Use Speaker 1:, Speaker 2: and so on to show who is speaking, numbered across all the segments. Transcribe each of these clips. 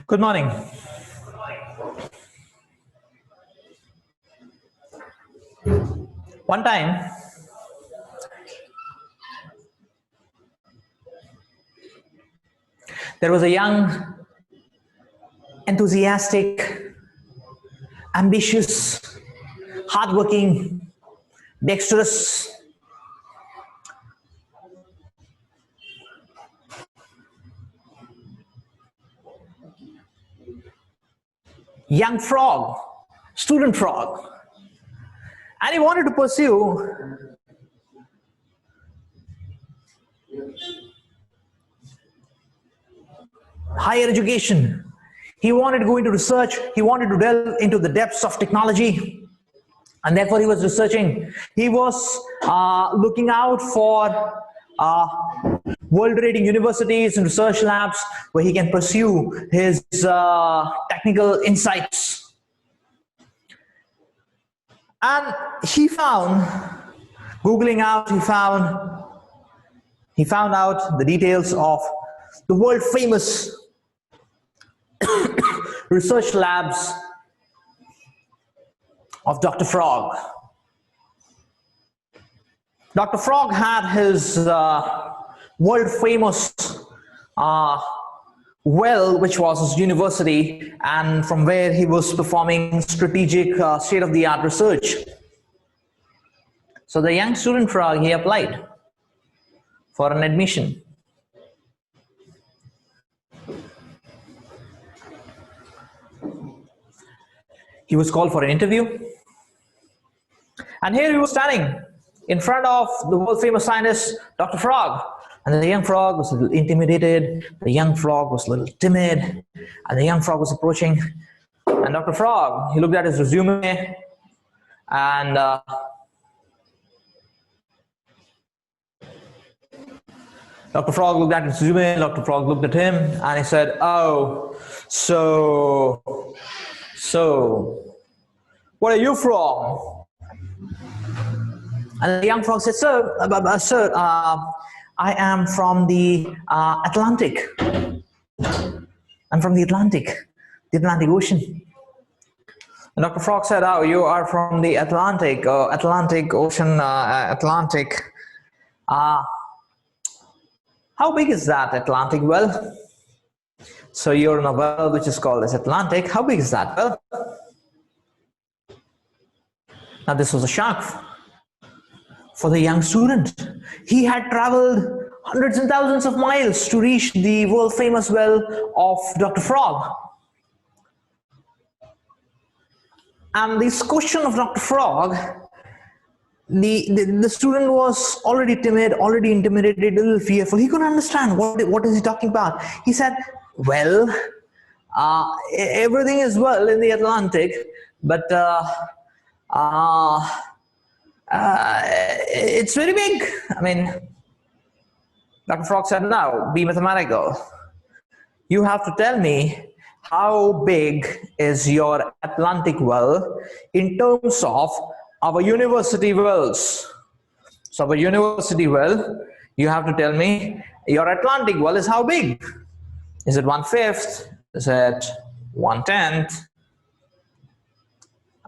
Speaker 1: Good morning. One time, there was a young, enthusiastic, ambitious, hardworking, dexterous, young frog, student frog, and he wanted to pursue higher education. He wanted to go into research. He wanted to delve into the depths of technology, and therefore he was researching. He was looking out for world-rating universities and research labs where he can pursue his technical insights. And he found, Googling out, he found out the details of the world-famous research labs of Dr. Frog. Dr. Frog had his world-famous well, which was his university, and from where he was performing strategic state-of-the-art research. So the young student frog, he applied for an admission. He was called for an interview, and here he was standing in front of the world-famous scientist, Dr. Frog. And the young frog was a little intimidated, the young frog was a little timid, and the young frog was approaching. And Dr. Frog, he looked at his resume, and Dr. Frog looked at his resume, Dr. Frog looked at him, and he said, "Oh, so, what are you from?" And the young frog said, "Sir, I am from the Atlantic. I'm from the Atlantic Ocean." And Dr. Frog said, "Oh, you are from the Atlantic Ocean, Atlantic. How big is that Atlantic well? So you're in a well which is called as Atlantic. How big is that well?" Now this was a shock for the young student. He had traveled hundreds and thousands of miles to reach the world famous well of Dr. Frog. And this question of Dr. Frog, the student was already timid, already intimidated, a little fearful. He couldn't understand what is he talking about. He said, "Well, everything is well in the Atlantic, but it's very big." I mean, Dr. Frog said, "No, be mathematical. You have to tell me how big is your Atlantic well in terms of our university wells. So our university well, you have to tell me your Atlantic well is how big. Is it 1/5? Is it 1/10?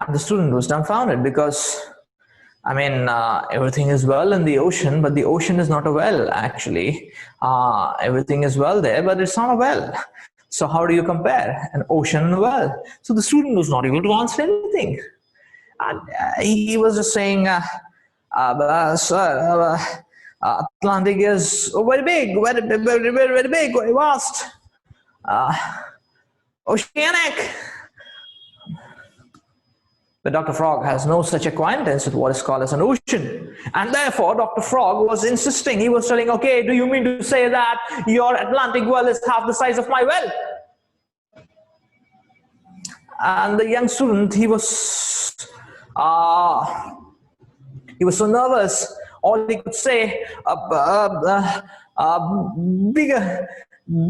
Speaker 1: And the student was dumbfounded because, I mean, everything is well in the ocean, but the ocean is not a well, actually. Everything is well there, but it's not a well. So how do you compare an ocean and a well?" So the student was not able to answer anything. And he was just saying, "Sir, Atlantic is very big, very big, very vast. Oceanic." But Dr. Frog has no such acquaintance with what is called as an ocean. And therefore, Dr. Frog was insisting. He was telling, "Okay, do you mean to say that your Atlantic well is half the size of my well?" And the young student, he was so nervous. All he could say,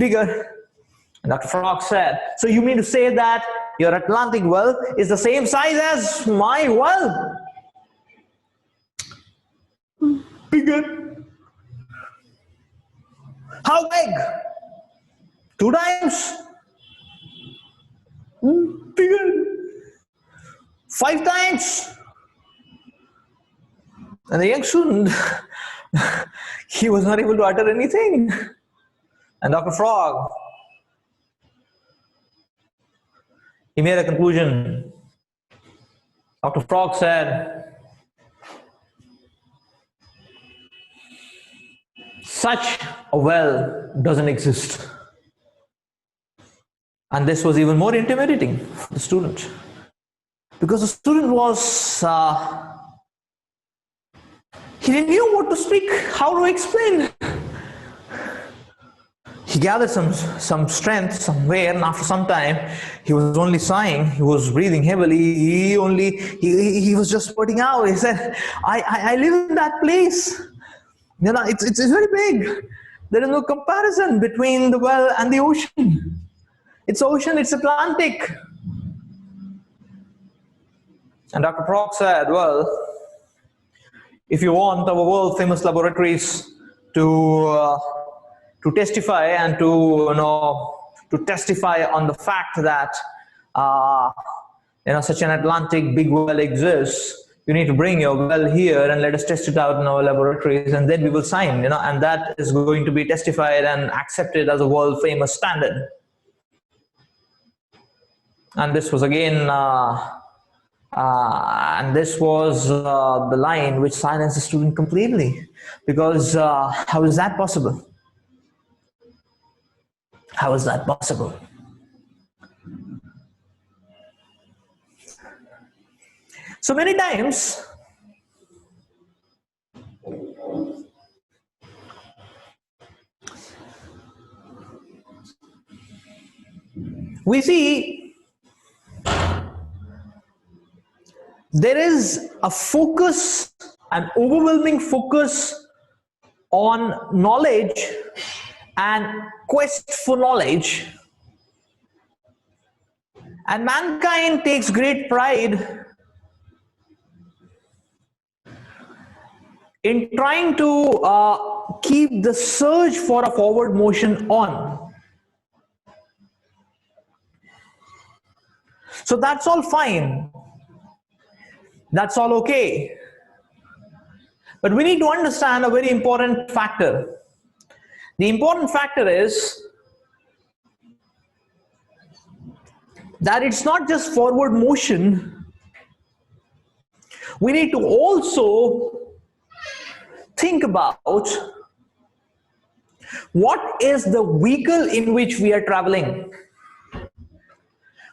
Speaker 1: bigger. And Dr. Frog said, "So you mean to say that your Atlantic well is the same size as my well. Bigger. How big? 2 times. Bigger. 5 times. And the young student, he was not able to utter anything. And Dr. Frog, he made a conclusion. Dr. Frog said, such a well doesn't exist. And this was even more intimidating for the student, because the student was, he didn't know what to speak, how to explain. He gathered some strength somewhere, and after some time, he was only sighing, he was breathing heavily, he was just putting out. He said, I live in that place. You know, it's very big. There is no comparison between the well and the ocean. It's ocean, it's Atlantic. And Dr. Prock said, well, if you want our world famous laboratories to testify and to testify on the fact that such an Atlantic big well exists, you need to bring your well here and let us test it out in our laboratories, and then we will sign, and that is going to be testified and accepted as a world famous standard. And this was again, and this was the line which silenced the student completely, because how is that possible? How is that possible? So many times, we see there is a focus, an overwhelming focus on knowledge and quest for knowledge, and mankind takes great pride in trying to keep the surge for a forward motion on. So that's all fine. That's all okay. But we need to understand a very important factor. The important factor is that it's not just forward motion. We need to also think about what is the vehicle in which we are traveling.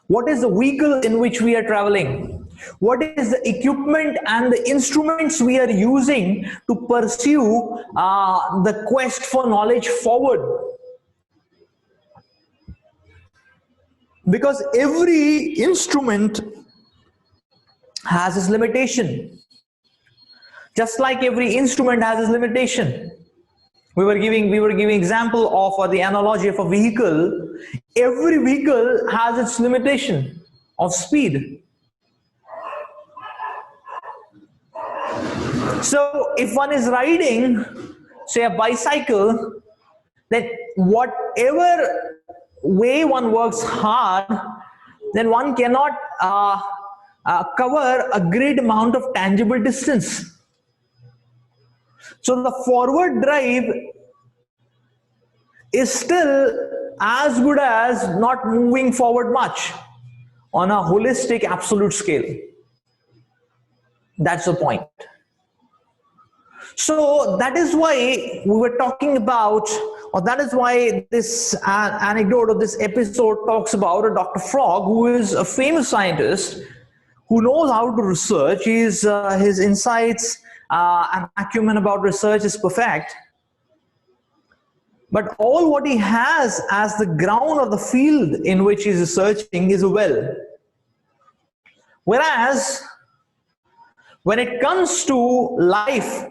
Speaker 1: What is the vehicle in which we are traveling? What is the equipment and the instruments we are using to pursue the quest for knowledge forward? Because every instrument has its limitation. Just like every instrument has its limitation. We were giving example of the analogy of a vehicle. Every vehicle has its limitation of speed. So if one is riding, say, a bicycle, then whatever way one works hard, then one cannot cover a great amount of tangible distance. So the forward drive is still as good as not moving forward much on a holistic absolute scale. That's the point. So that is why we were talking about, or that is why this anecdote of this episode talks about a Dr. Frog, who is a famous scientist who knows how to research. His insights and acumen about research is perfect. But all what he has as the ground of the field in which he is researching is a well. Whereas when it comes to life,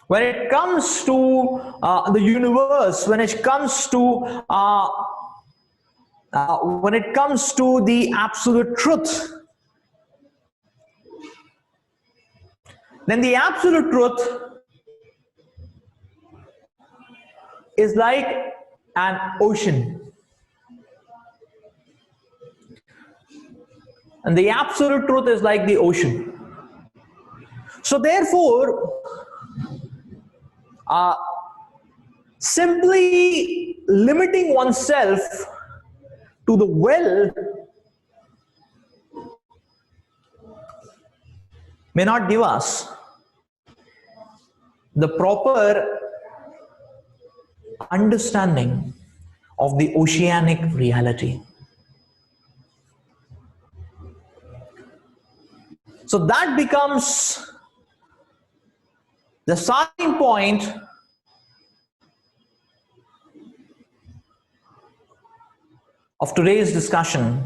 Speaker 1: when it comes to the universe, when it comes to when it comes to the absolute truth, then the absolute truth is like an ocean. And the absolute truth is like the ocean. So therefore, simply limiting oneself to the well may not give us the proper understanding of the oceanic reality. So that becomes the starting point of today's discussion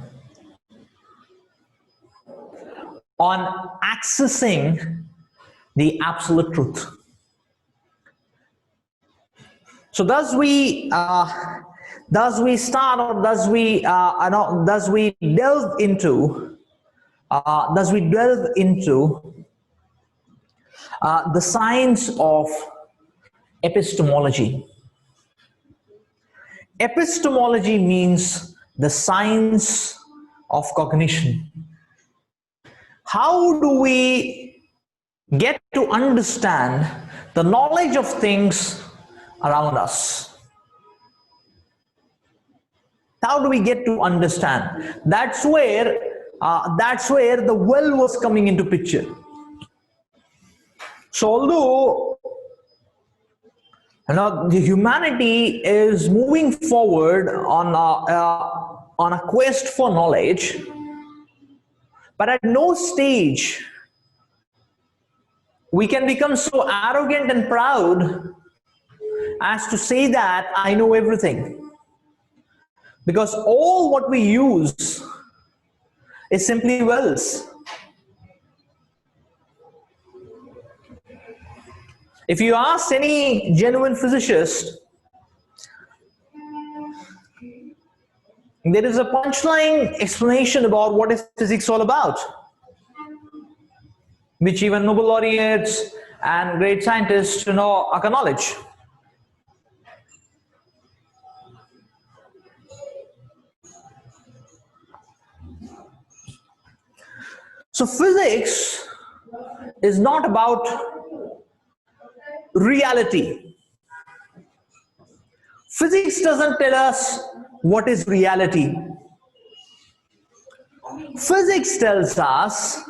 Speaker 1: on accessing the absolute truth. So does we start, or does we delve into the science of epistemology? Epistemology means the science of cognition. How do we get to understand the knowledge of things around us? How do we get to understand? That's where the well was coming into picture. So although the humanity is moving forward on a quest for knowledge, but at no stage we can become so arrogant and proud as to say that I know everything. Because all what we use is simply wells. If you ask any genuine physicist, there is a punchline explanation about what is physics all about, which even Nobel laureates and great scientists acknowledge. So physics is not about reality. Physics doesn't tell us what is reality. Physics tells us,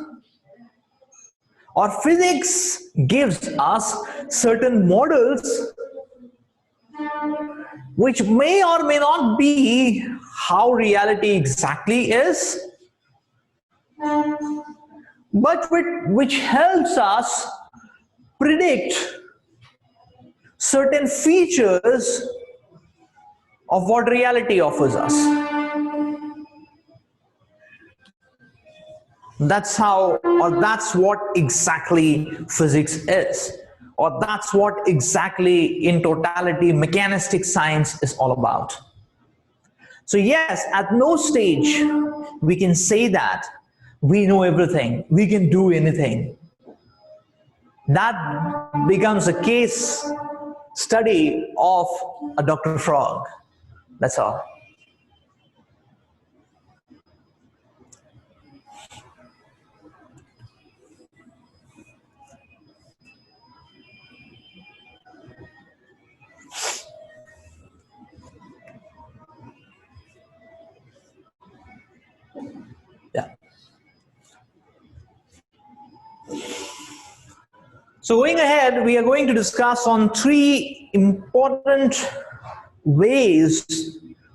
Speaker 1: or physics gives us certain models which may or may not be how reality exactly is, but which helps us predict certain features of what reality offers us. That's how, or that's what exactly physics is, or that's what exactly in totality mechanistic science is all about. So yes, at no stage we can say that we know everything, we can do anything. That becomes a case study of a Dr. Frog. That's all. Yeah. So going ahead, we are going to discuss on three important ways,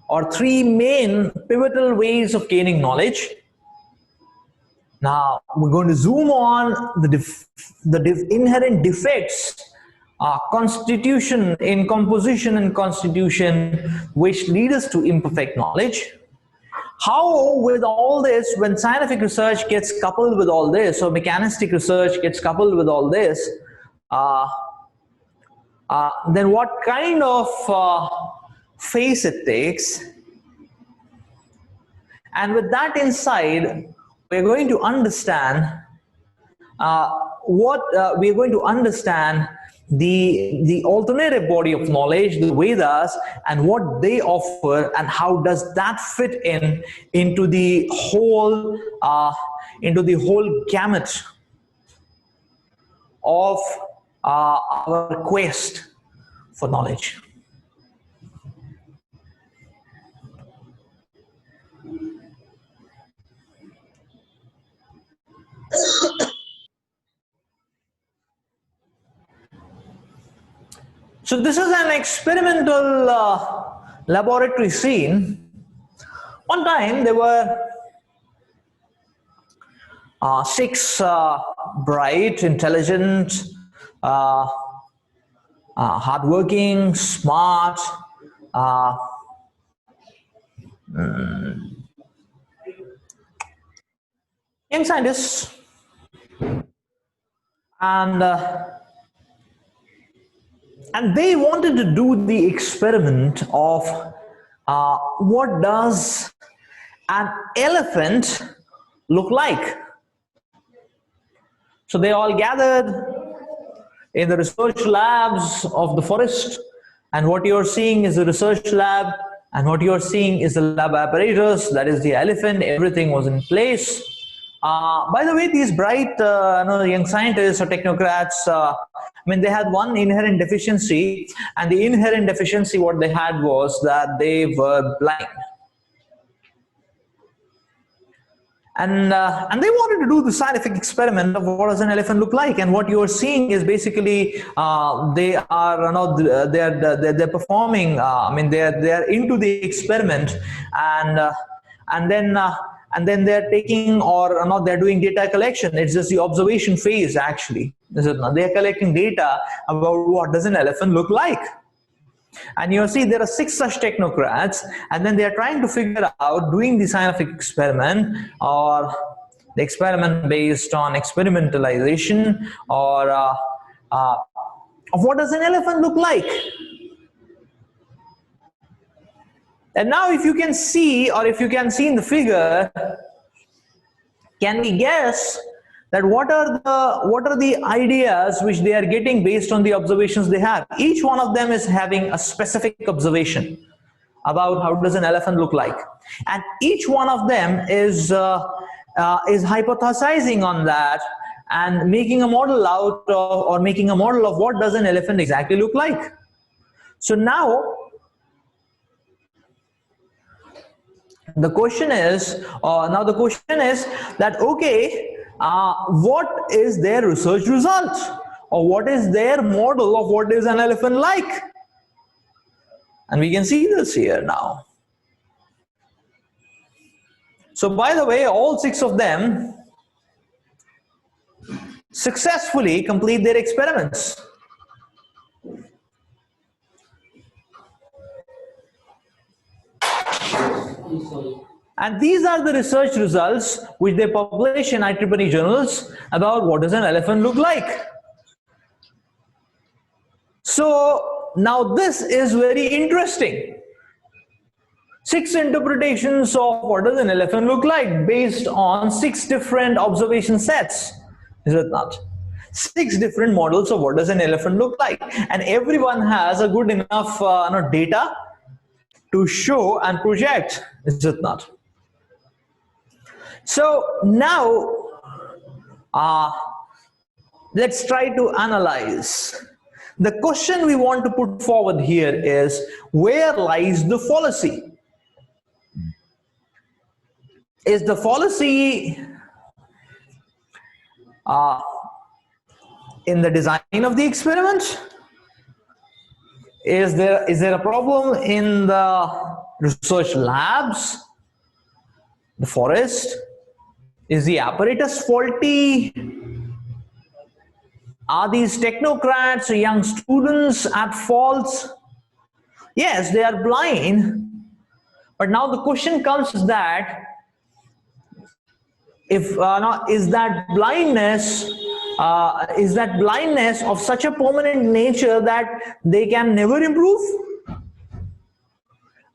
Speaker 1: or three main pivotal ways of gaining knowledge. Now we're going to zoom on the inherent defects, constitution in composition and constitution, which lead us to imperfect knowledge. How with all this, when scientific research gets coupled with all this, or mechanistic research gets coupled with all this, then what kind of face it takes, And with that insight, we're going to understand we're going to understand the alternative body of knowledge, the Vedas, and what they offer, and how does that fit into the whole gamut of our quest for knowledge. So this is an experimental laboratory scene. One time there were six bright, intelligent, hardworking, smart, young scientists, and they wanted to do the experiment of what does an elephant look like. So they all gathered in the research labs of the forest, and what you're seeing is the research lab, and what you're seeing is the lab apparatus, that is the elephant. Everything was in place. By the way, these bright young scientists or technocrats, they had one inherent deficiency, and the inherent deficiency what they had was that they were blind. And they wanted to do the scientific experiment of what does an elephant look like, and what you are seeing is basically they're performing. They're into the experiment, and then they're taking, or not, they're doing data collection. It's just the observation phase actually. They're collecting data about what does an elephant look like. And you see there are 6 such technocrats, and then they are trying to figure out, doing the scientific experiment, or the experiment based on experimentalization, or of what does an elephant look like. And now if you can see, or if you can see in the figure, can we guess that what are the ideas which they are getting based on the observations they have? Each one of them is having a specific observation about how does an elephant look like, and each one of them is hypothesizing on that and making a model out of, or making a model of what does an elephant exactly look like. So now the question is that, okay, what is their research result, or what is their model of what is an elephant like? And we can see this here now. So by the way, all 6 of them successfully complete their experiments. And these are the research results which they publish in IEEE journals about what does an elephant look like. So now this is very interesting. 6 interpretations of what does an elephant look like based on 6 different observation sets, is it not? 6 different models of what does an elephant look like, and everyone has a good enough data to show and project, is it not? So now let's try to analyze. The question we want to put forward here is, where lies the fallacy? Is the fallacy in the design of the experiment? Is there a problem in the research labs, the forest? Is the apparatus faulty? Are these technocrats or young students at fault? Yes, they are blind, but now the question comes is that, if is that blindness of such a permanent nature that they can never improve?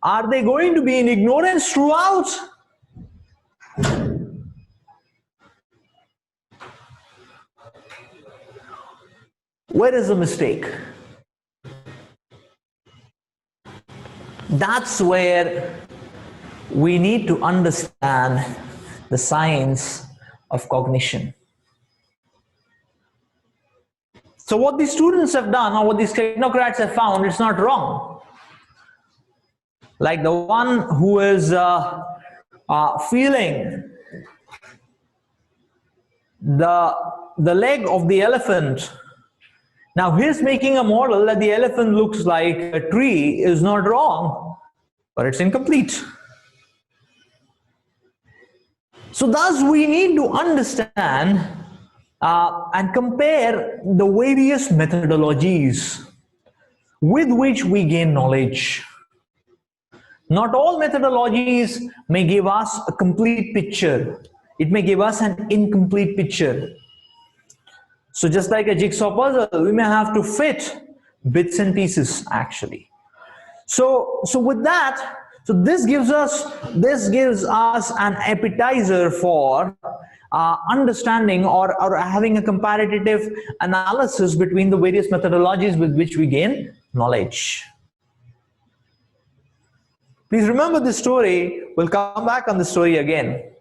Speaker 1: Are they going to be in ignorance throughout? Where is the mistake? That's where we need to understand the science of cognition. So what these students have done, or what these technocrats have found, it's not wrong. Like the one who is feeling the leg of the elephant. Now he's making a model that the elephant looks like a tree is not wrong, but it's incomplete. So thus we need to understand and compare the various methodologies with which we gain knowledge. Not all methodologies may give us a complete picture. It may give us an incomplete picture. So just like a jigsaw puzzle, we may have to fit bits and pieces actually. So with that, this gives us an appetizer for understanding or having a comparative analysis between the various methodologies with which we gain knowledge. Please remember this story. We'll come back on the story again.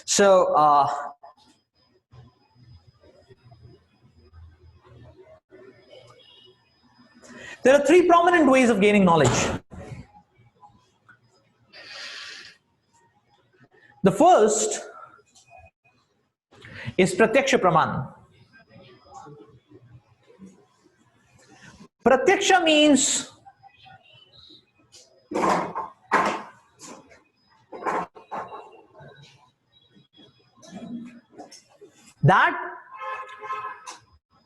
Speaker 1: So there are three prominent ways of gaining knowledge. The first is Pratyaksha Praman. Pratyaksha means that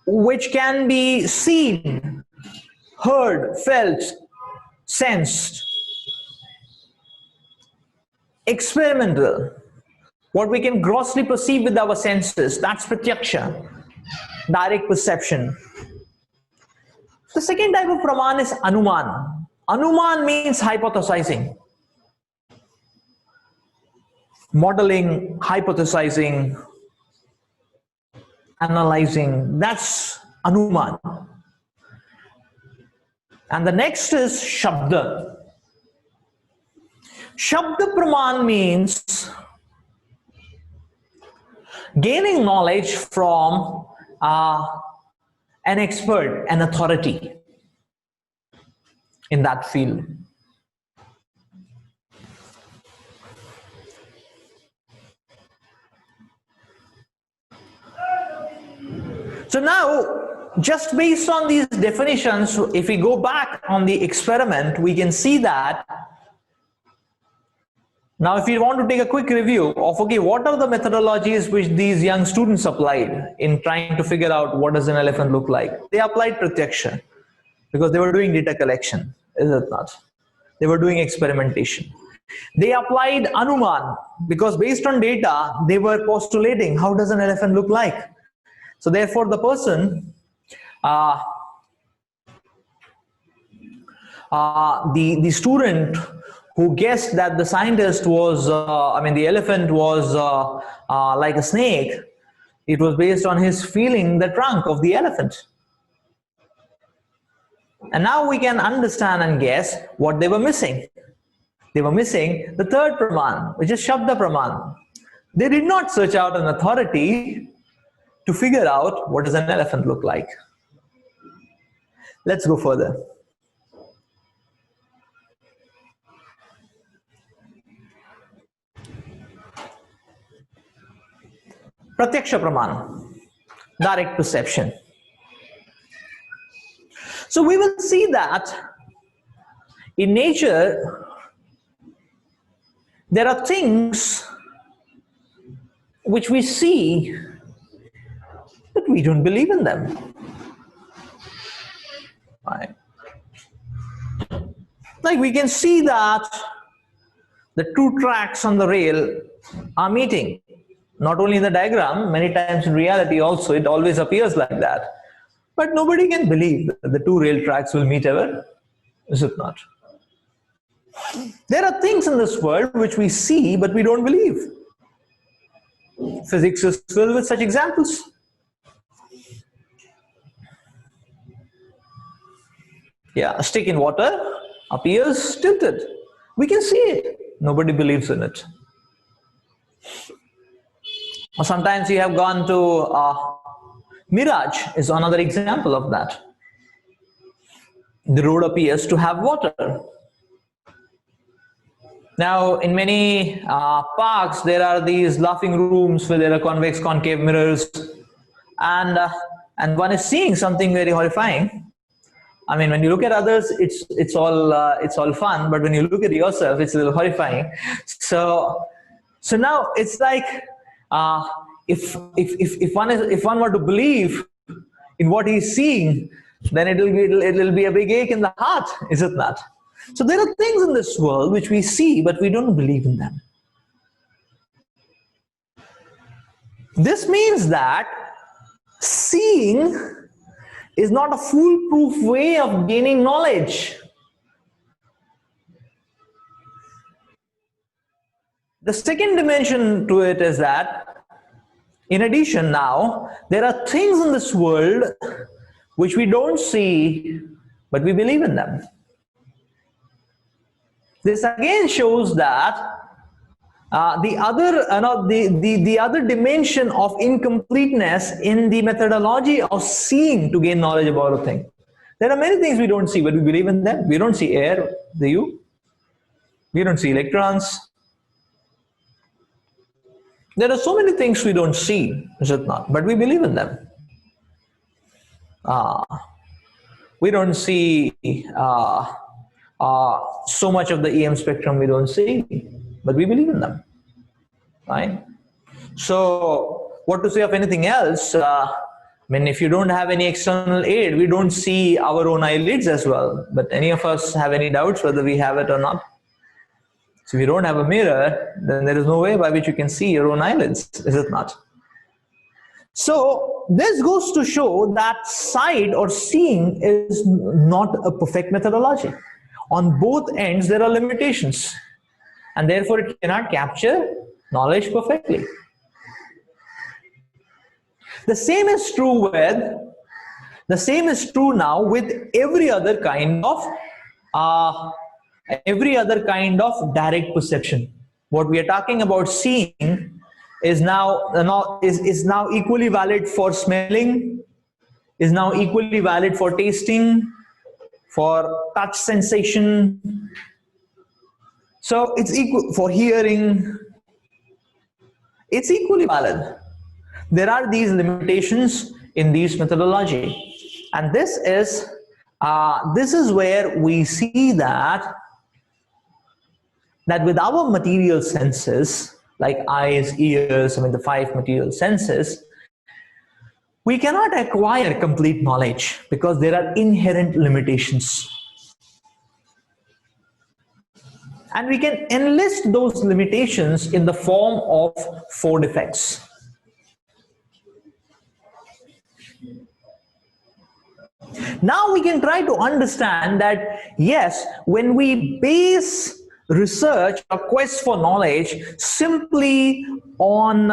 Speaker 1: which can be seen, heard, felt, sensed. Experimental, what we can grossly perceive with our senses, that's Pratyaksha, direct perception. The second type of Praman is Anuman. Anuman means hypothesizing, modeling, hypothesizing, analyzing, that's Anuman. And the next is Shabda. Shabda Praman means gaining knowledge from an expert, an authority in that field. So now, just based on these definitions, if we go back on the experiment, we can see that. Now, if you want to take a quick review of, okay, what are the methodologies which these young students applied in trying to figure out what does an elephant look like? They applied Pratyaksha because they were doing data collection, is it not? They were doing experimentation. They applied Anuman because based on data, they were postulating how does an elephant look like? So therefore, the person, the student who guessed that the scientist was, the elephant was like a snake, it was based on his feeling the trunk of the elephant. And now we can understand and guess what they were missing. They were missing the third Praman, which is Shabda Praman. They did not search out an authority to figure out what does an elephant look like. Let's go further. Pratyaksha Praman, direct perception. So we will see that in nature, there are things which we see, but we don't believe in them. Right? Like we can see that the two tracks on the rail are meeting. Not only in the diagram, many times in reality also, it always appears like that. But nobody can believe that the two rail tracks will meet ever, is it not? There are things in this world which we see, but we don't believe. Physics is filled with such examples. Yeah, a stick in water appears tilted. We can see it. Nobody believes in it. Or sometimes you have gone to mirage is another example of that. The road appears to have water. Now, in many parks, there are these laughing rooms where there are convex concave mirrors, and and one is seeing something very horrifying. I mean, when you look at others, it's all fun, but when you look at yourself, it's a little horrifying. So now it's like uh, if one were to believe in what he's seeing, then it'll be a big ache in the heart, is it not? So there are things in this world which we see, but we don't believe in them. This means that seeing is not a foolproof way of gaining knowledge. The second dimension to it is that, in addition, now there are things in this world which we don't see, but we believe in them. This again shows that the other dimension of incompleteness in the methodology of seeing to gain knowledge about a thing. There are many things we don't see, but we believe in them. We don't see air, do you? We don't see electrons. There are so many things we don't see, is it not? But we believe in them. We don't see so much of the EM spectrum we don't see, but we believe in them, right? So what to say of anything else? I mean, if you don't have any external aid, we don't see our own eyelids as well. But any of us have any doubts whether we have it or not? So if you don't have a mirror, then there is no way by which you can see your own eyelids, is it not? So this goes to show that sight or seeing is not a perfect methodology. On both ends, there are limitations, and therefore it cannot capture knowledge perfectly. The same is true now with every other kind of direct perception. What we are talking about seeing is now equally valid for smelling, is now equally valid for tasting, for touch sensation. So it's equal for hearing. It's equally valid. There are these limitations in these methodology, and this is where we see that with our material senses, like eyes, ears, I mean the five material senses, we cannot acquire complete knowledge because there are inherent limitations. And we can enlist those limitations in the form of four defects. Now we can try to understand that, yes, when we base research or quest for knowledge simply on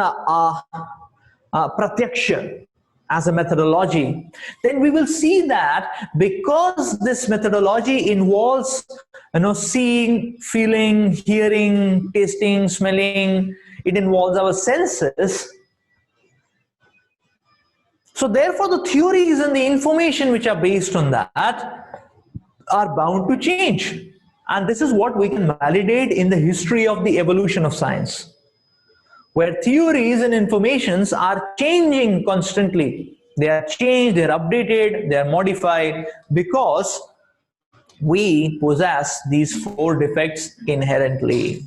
Speaker 1: Pratyaksha as a methodology, then we will see that because this methodology involves seeing, feeling, hearing, tasting, smelling, it involves our senses. So therefore the theories and the information which are based on that are bound to change. And this is what we can validate in the history of the evolution of science, where theories and informations are changing constantly. They are changed, they are updated, they are modified because we possess these four defects inherently.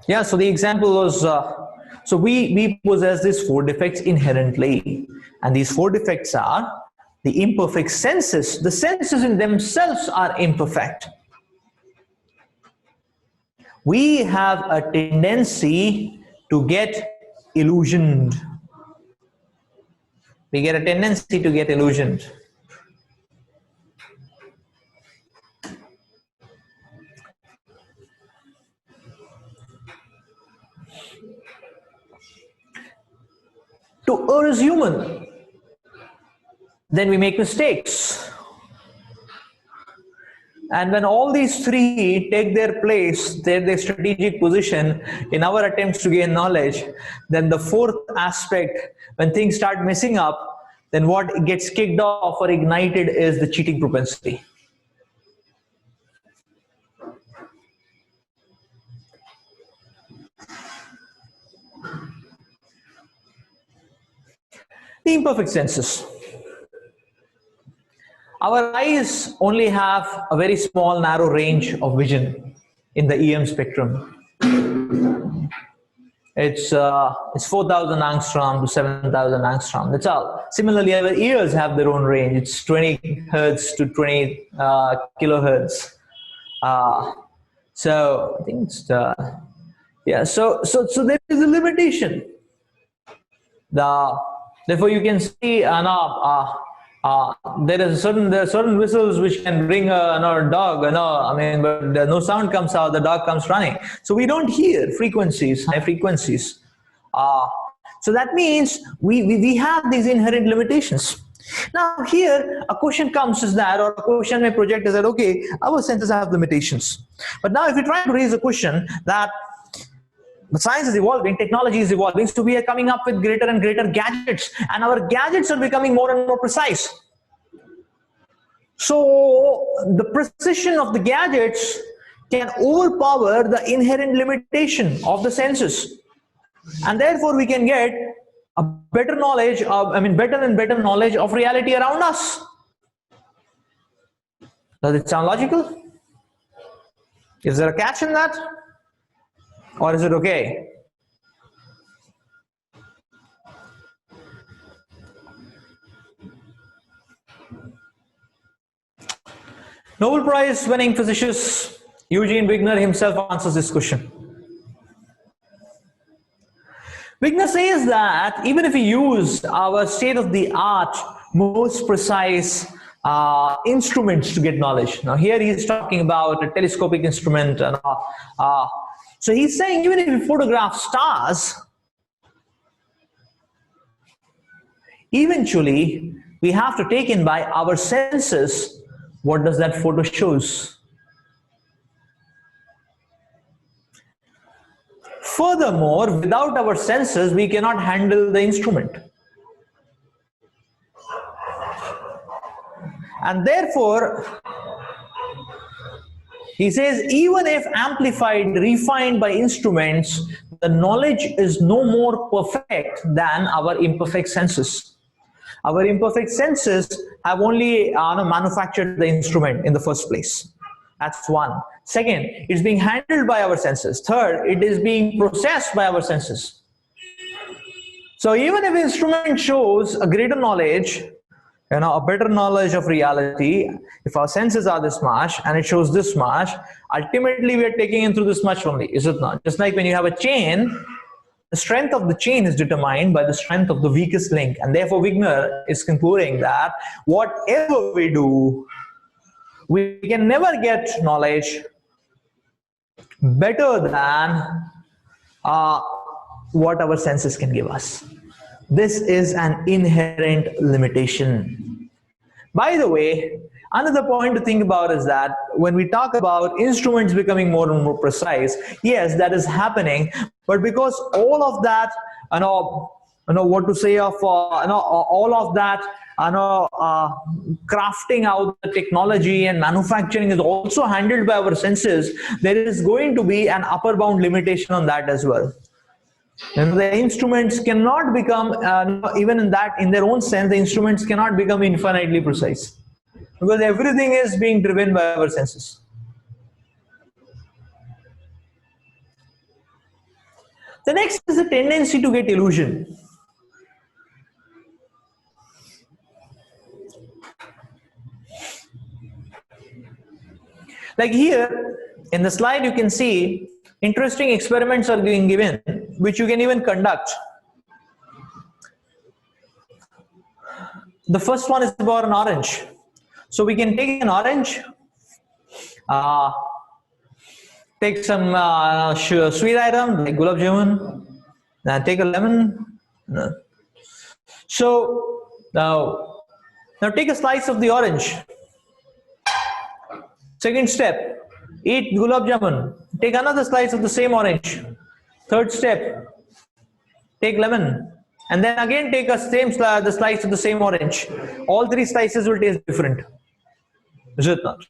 Speaker 1: Yeah, so the example was, so we possess these four defects inherently. And these four defects are the imperfect senses. The senses in themselves are imperfect. We have a tendency to get illusioned. We get a tendency to get illusioned. to err is human. Then we make mistakes. And when all these three take their place, their strategic position in our attempts to gain knowledge, then the fourth aspect, when things start messing up, then what gets kicked off or ignited is the cheating propensity. The imperfect senses. Our eyes only have a very small, narrow range of vision in the EM spectrum. It's 4,000 angstrom to 7,000 angstrom. That's all. Similarly, our ears have their own range. It's 20 hertz to 20 kilohertz. So I think it's yeah. So there is a limitation. Therefore, you can see there are certain whistles which can bring a dog. I mean, but no sound comes out. The dog comes running. So we don't hear frequencies, high frequencies. So that means we have these inherent limitations. Now here a question comes is that, or a question may project is that, okay, our senses have limitations. But now if we try to raise a question that but science is evolving, technology is evolving, so we are coming up with greater and greater gadgets, and our gadgets are becoming more and more precise. So the precision of the gadgets can overpower the inherent limitation of the senses, and therefore we can get a better knowledge of, better and better knowledge of reality around us. Does it sound logical? Is there a catch in that? Or is it okay? Nobel Prize winning physicist Eugene Wigner himself answers this question. Wigner says that even if we use our state-of-the-art, most precise instruments to get knowledge. Now here he is talking about a telescopic instrument. So he's saying even if we photograph stars, eventually we have to take in by our senses what does that photo shows. Furthermore, without our senses, we cannot handle the instrument. And therefore, he says, even if amplified, refined by instruments, the knowledge is no more perfect than our imperfect senses. Our imperfect senses have only manufactured the instrument in the first place. That's one. Second, it's being handled by our senses. Third, it is being processed by our senses. So even if the instrument shows a greater knowledge, a better knowledge of reality, if our senses are this much and it shows this much, ultimately we are taking in through this much only, is it not? Just like when you have a chain, the strength of the chain is determined by the strength of the weakest link, and therefore Wigner is concluding that whatever we do, we can never get knowledge better than what our senses can give us. This is an inherent limitation. By the way, another point to think about is that when we talk about instruments becoming more and more precise, yes, that is happening, but because all of that, what to say of, all of that, crafting out the technology and manufacturing is also handled by our senses, there is going to be an upper bound limitation on that as well. And the instruments cannot become, even in their own sense, the instruments cannot become infinitely precise, because everything is being driven by our senses. The next is the tendency to get illusion. Like here in the slide, you can see interesting experiments are being given, which you can even conduct. The first one is about an orange. So we can take an orange, take some sweet item like gulab jamun, take a lemon, So now take a slice of the orange. Second step, eat gulab jamun. Take another slice of the same orange. Third step, take lemon. And then again take the slice of the same orange. All three slices will taste different. Is it not?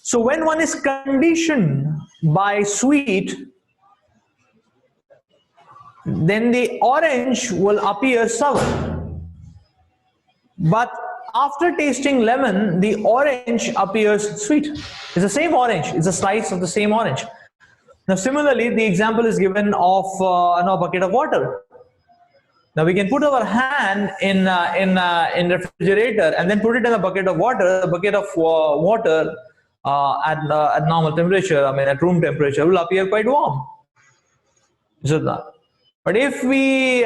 Speaker 1: So when one is conditioned by sweet, then the orange will appear sour. But after tasting lemon, the orange appears sweet. It's the same orange. It's a slice of the same orange. Now similarly, the example is given of a bucket of water. Now we can put our hand in refrigerator and then put it in a bucket of water. The bucket of water at normal temperature, I mean at room temperature, will appear quite warm. Is it not? But if we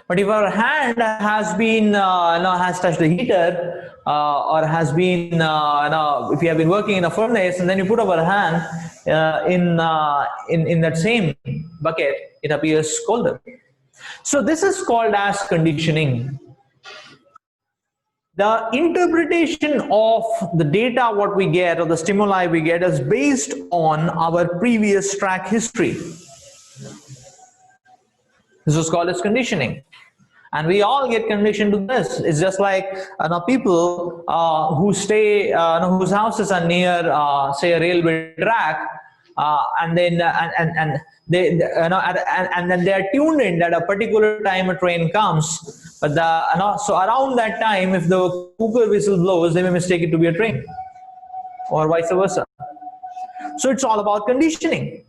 Speaker 1: but if our hand has been has touched the heater or has been if we have been working in a furnace and then you put our hand in that same bucket, it appears colder. So this is called as conditioning. The interpretation of the data what we get or the stimuli we get is based on our previous track history. This is called as conditioning. And we all get conditioned to this. It's just like people who stay, whose houses are near, say, a railway track, and then they, and then they are tuned in that a particular time a train comes. But so around that time, if the cooker whistle blows, they may mistake it to be a train, or vice versa. So it's all about conditioning.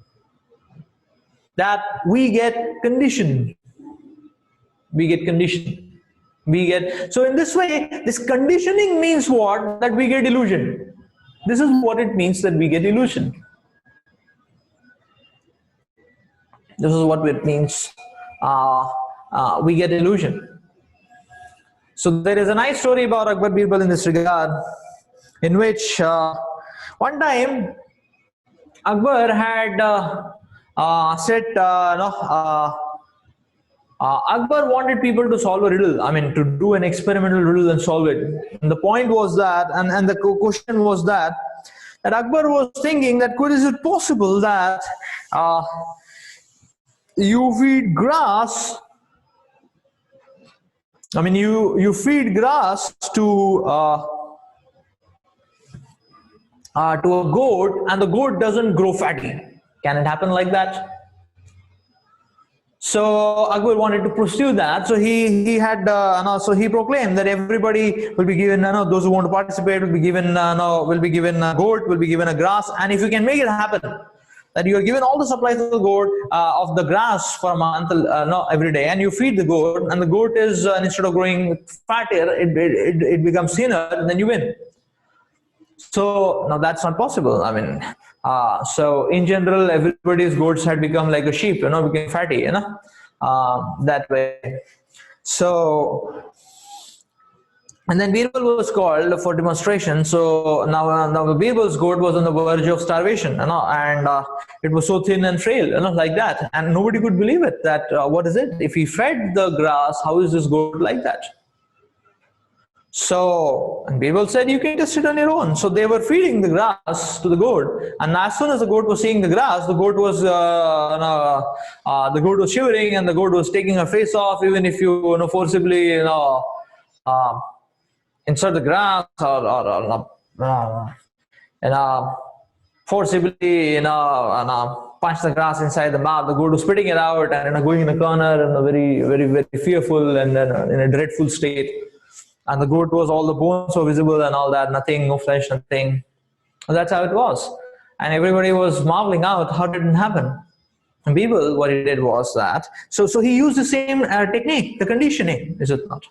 Speaker 1: That we get conditioned. We get conditioned. So in this way, this conditioning means what? That we get illusion. This is what it means that we get illusion. This is what it means. We get illusion. So there is a nice story about Akbar Birbal in this regard, in which one time Akbar had said, Akbar wanted people to solve a riddle, I mean to do an experimental riddle and solve it. And the point was that, and the question was that Akbar was thinking that is it possible that you feed grass, I mean you feed grass to a goat and the goat doesn't grow fatty. Can it happen like that? So Akbar wanted to pursue that. So he had so he proclaimed that everybody will be given those who want to participate will be given a goat, will be given a grass, and if you can make it happen that you are given all the supplies of the goat of the grass for a month every day, and you feed the goat, and the goat is instead of growing fatter, it becomes thinner, and then you win. So now that's not possible. I mean, so in general, everybody's goats had become like a sheep, became fatty, that way. So, and then Birbal was called for demonstration. So now Birbal's goat was on the verge of starvation, and it was so thin and frail, like that, and nobody could believe it. That what is it? If he fed the grass, how is this goat like that? So, and Birbal said, you can test it on your own. So they were feeding the grass to the goat, and as soon as the goat was seeing the grass, the goat was shivering, and the goat was taking her face off, even if you forcibly insert the grass or forcibly punch the grass inside the mouth. The goat was spitting it out and going in a corner and very very very fearful and in a dreadful state. And the goat was, all the bones were visible and all that, nothing, no flesh, nothing. And that's how it was. And everybody was marveling out, how did it happen? And Birbal, what he did was that, so he used the same technique, the conditioning, is it not?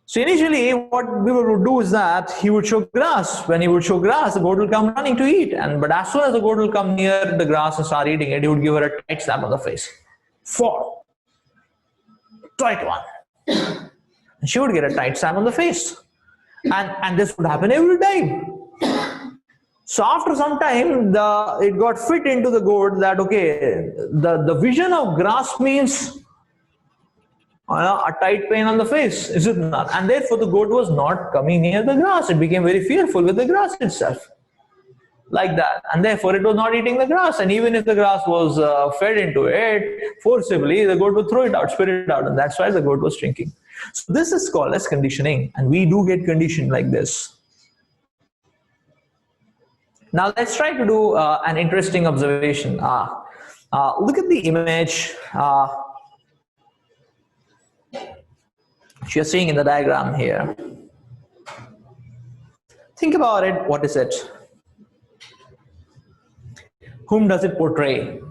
Speaker 1: So initially, what Birbal would do is that he would show grass. When he would show grass, the goat will come running to eat. But as soon as the goat will come near the grass and start eating it, he would give her a tight slap on the face. 4. Tight one. And she would get a tight slap on the face. And this would happen every time. So after some time, it got fit into the goat that okay, the vision of grass means a tight pain on the face, is it not? And therefore the goat was not coming near the grass. It became very fearful with the grass itself, like that, and therefore it was not eating the grass. And even if the grass was fed into it forcibly, the goat would throw it out, spit it out, and that's why the goat was shrinking. So this is called as conditioning, and we do get conditioned like this. Now let's try to do an interesting observation. Look at the image you're seeing in the diagram here. Think about it. What is it? Whom does it portray?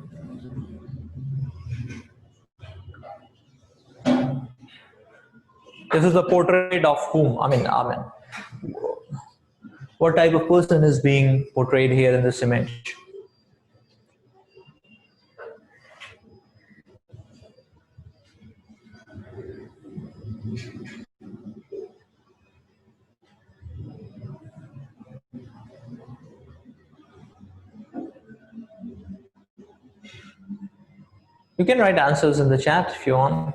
Speaker 1: This is the portrait of whom? I mean, what type of person is being portrayed here in this image? You can write answers in the chat if you want.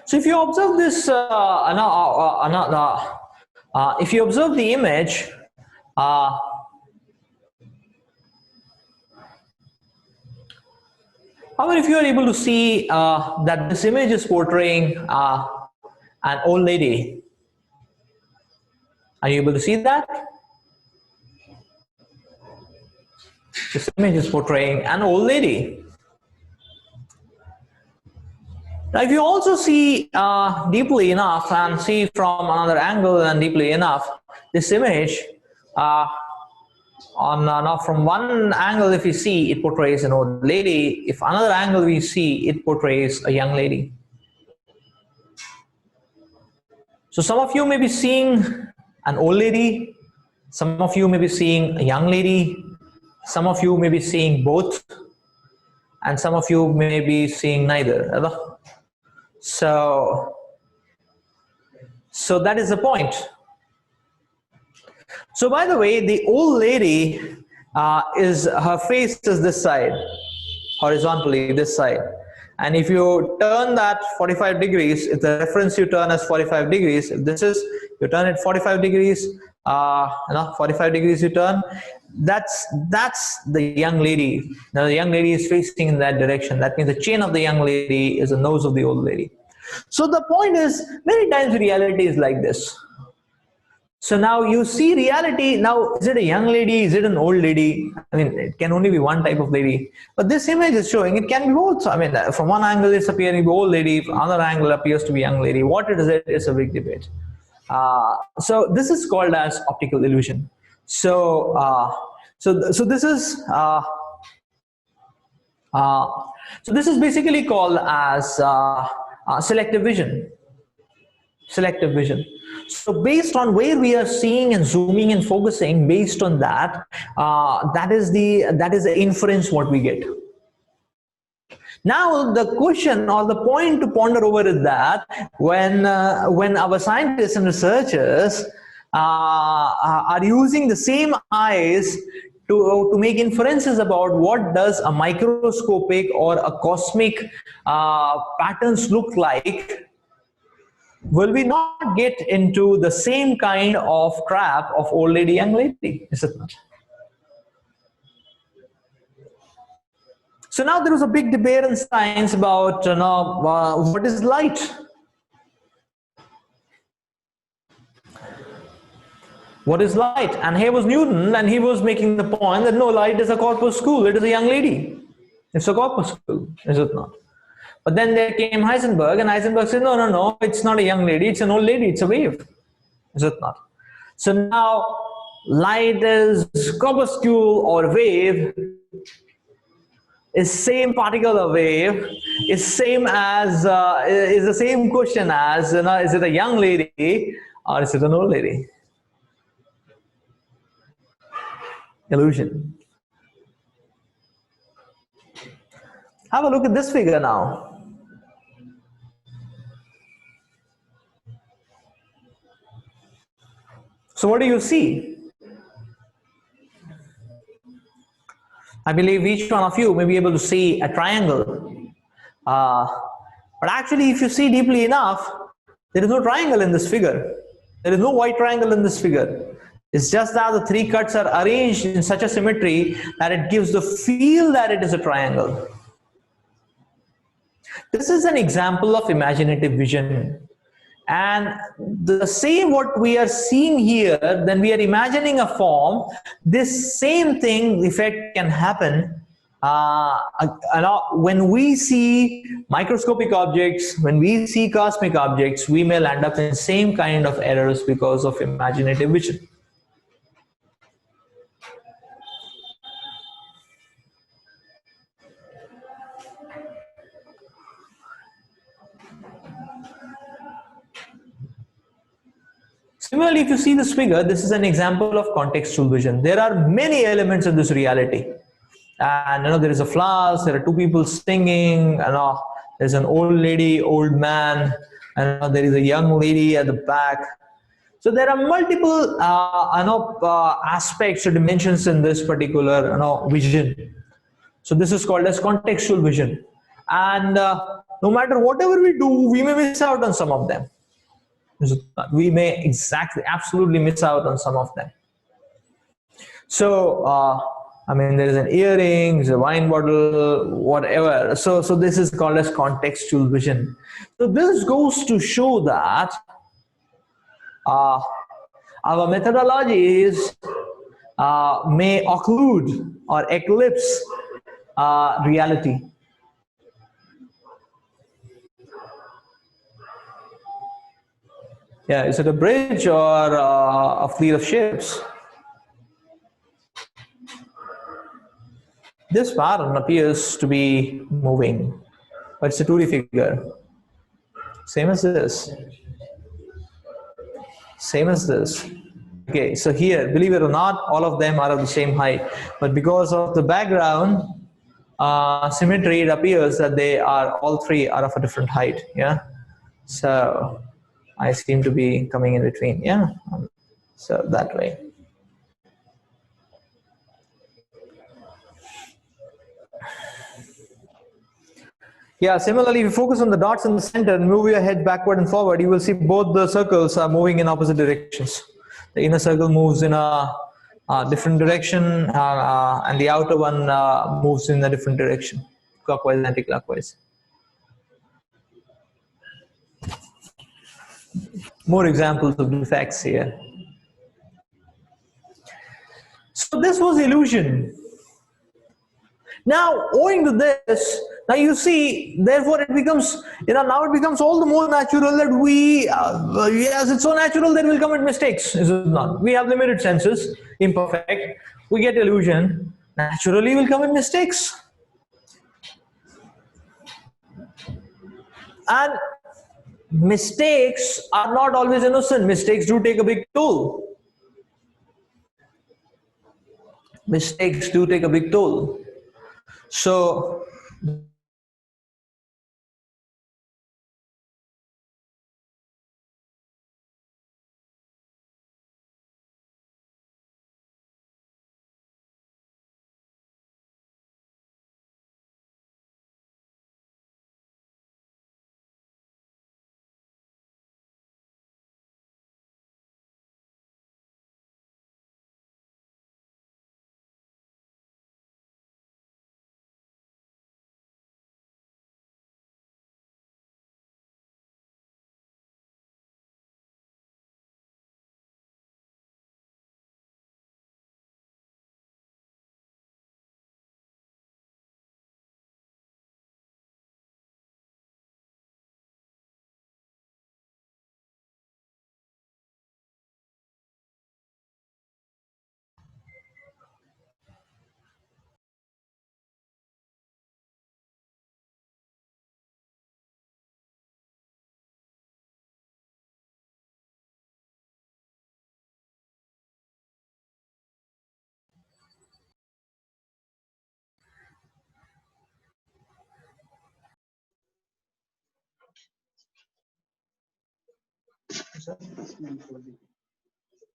Speaker 1: So if you observe this, if you observe the image, however, if you are able to see that this image is portraying an old lady, are you able to see that? This image is portraying an old lady. Now, if you also see deeply enough and see from another angle and deeply enough, this image, now from one angle if you see, it portrays an old lady. If another angle we see, it portrays a young lady. So some of you may be seeing an old lady, some of you may be seeing a young lady, some of you may be seeing both, and some of you may be seeing neither. So that is the point. So by the way, the old lady her face is this side, horizontally this side. And if you turn that 45 degrees, if the reference you turn as 45 degrees, if this is, you turn it 45 degrees, 45 degrees you turn, that's the young lady. Now the young lady is facing in that direction. That means the chin of the young lady is the nose of the old lady. So the point is, many times reality is like this. So now you see reality. Now, is it a young lady? Is it an old lady? I mean, it can only be one type of lady. But this image is showing it can be both. I mean, from one angle it's appearing to be old lady, from another angle appears to be young lady. What it is a big debate. So this is called as optical illusion. So this is basically called as selective vision. Selective vision. So based on where we are seeing and zooming and focusing, based on that, that is the inference what we get. Now the question or the point to ponder over is that when our scientists and researchers are using the same eyes to make inferences about what does a microscopic or a cosmic patterns look like, will we not get into the same kind of trap of old lady, young lady? Is it not? So now there was a big debate in science about what is light? What is light? And here was Newton, and he was making the point that no, light is a corpuscle, it is a young lady. It's a corpuscle, is it not? But then there came Heisenberg, and Heisenberg said, no, it's not a young lady, it's an old lady, it's a wave. Is it not? So now, light is corpuscle or wave, is same particle or wave, is same as, is the same question as, is it a young lady or is it an old lady? illusion. Have a look at this figure now. So what do you see? I believe each one of you may be able to see a triangle. Uh, but actually, if you see deeply enough, there is no triangle in this figure. There is no white triangle in this figure. It's just that the three cuts are arranged in such a symmetry that it gives the feel that it is a triangle. This is an example of imaginative vision. And the same what we are seeing here, then we are imagining a form, this same thing effect can happen when we see microscopic objects, when we see cosmic objects, we may land up in the same kind of errors because of imaginative vision. Similarly, if you see this figure, this is an example of contextual vision. There are many elements in this reality. And there is a flowers, there are two people singing, there's an old lady, old man, and there is a young lady at the back. So there are multiple aspects or dimensions in this particular vision. So this is called as contextual vision. And no matter whatever we do, we may miss out on some of them. We may absolutely miss out on some of them. So, there is an earring, there's a wine bottle, whatever. So this is called as contextual vision. So this goes to show that our methodologies may occlude or eclipse reality. Yeah, is it a bridge or a fleet of ships? This pattern appears to be moving, but it's a 2D figure. Same as this. Same as this. Okay, so here, believe it or not, all of them are of the same height. But because of the background symmetry, it appears that all three are of a different height. Yeah. So I seem to be coming in between. Yeah. So that way. Yeah, similarly, if you focus on the dots in the center and move your head backward and forward, you will see both the circles are moving in opposite directions. The inner circle moves in a different direction, and the outer one moves in a different direction, clockwise and anti-clockwise. More examples of defects here. So this was illusion. Now, owing to this, now you see, therefore it becomes, now it becomes all the more natural that yes, it's so natural that we'll commit mistakes, is it not? We have limited senses, imperfect, we get illusion, naturally we'll commit mistakes. And mistakes are not always innocent, mistakes do take a big toll. Mistakes do take a big toll. So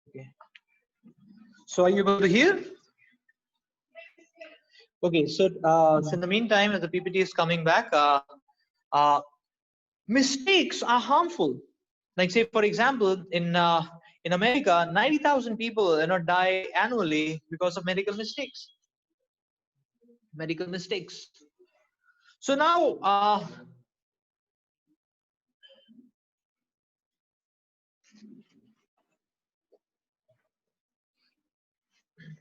Speaker 1: Okay. So are you able to hear? Okay. So, so in the meantime, as the PPT is coming back, mistakes are harmful. Like say, for example, in America, 90,000 people die annually because of medical mistakes. Medical mistakes. So now,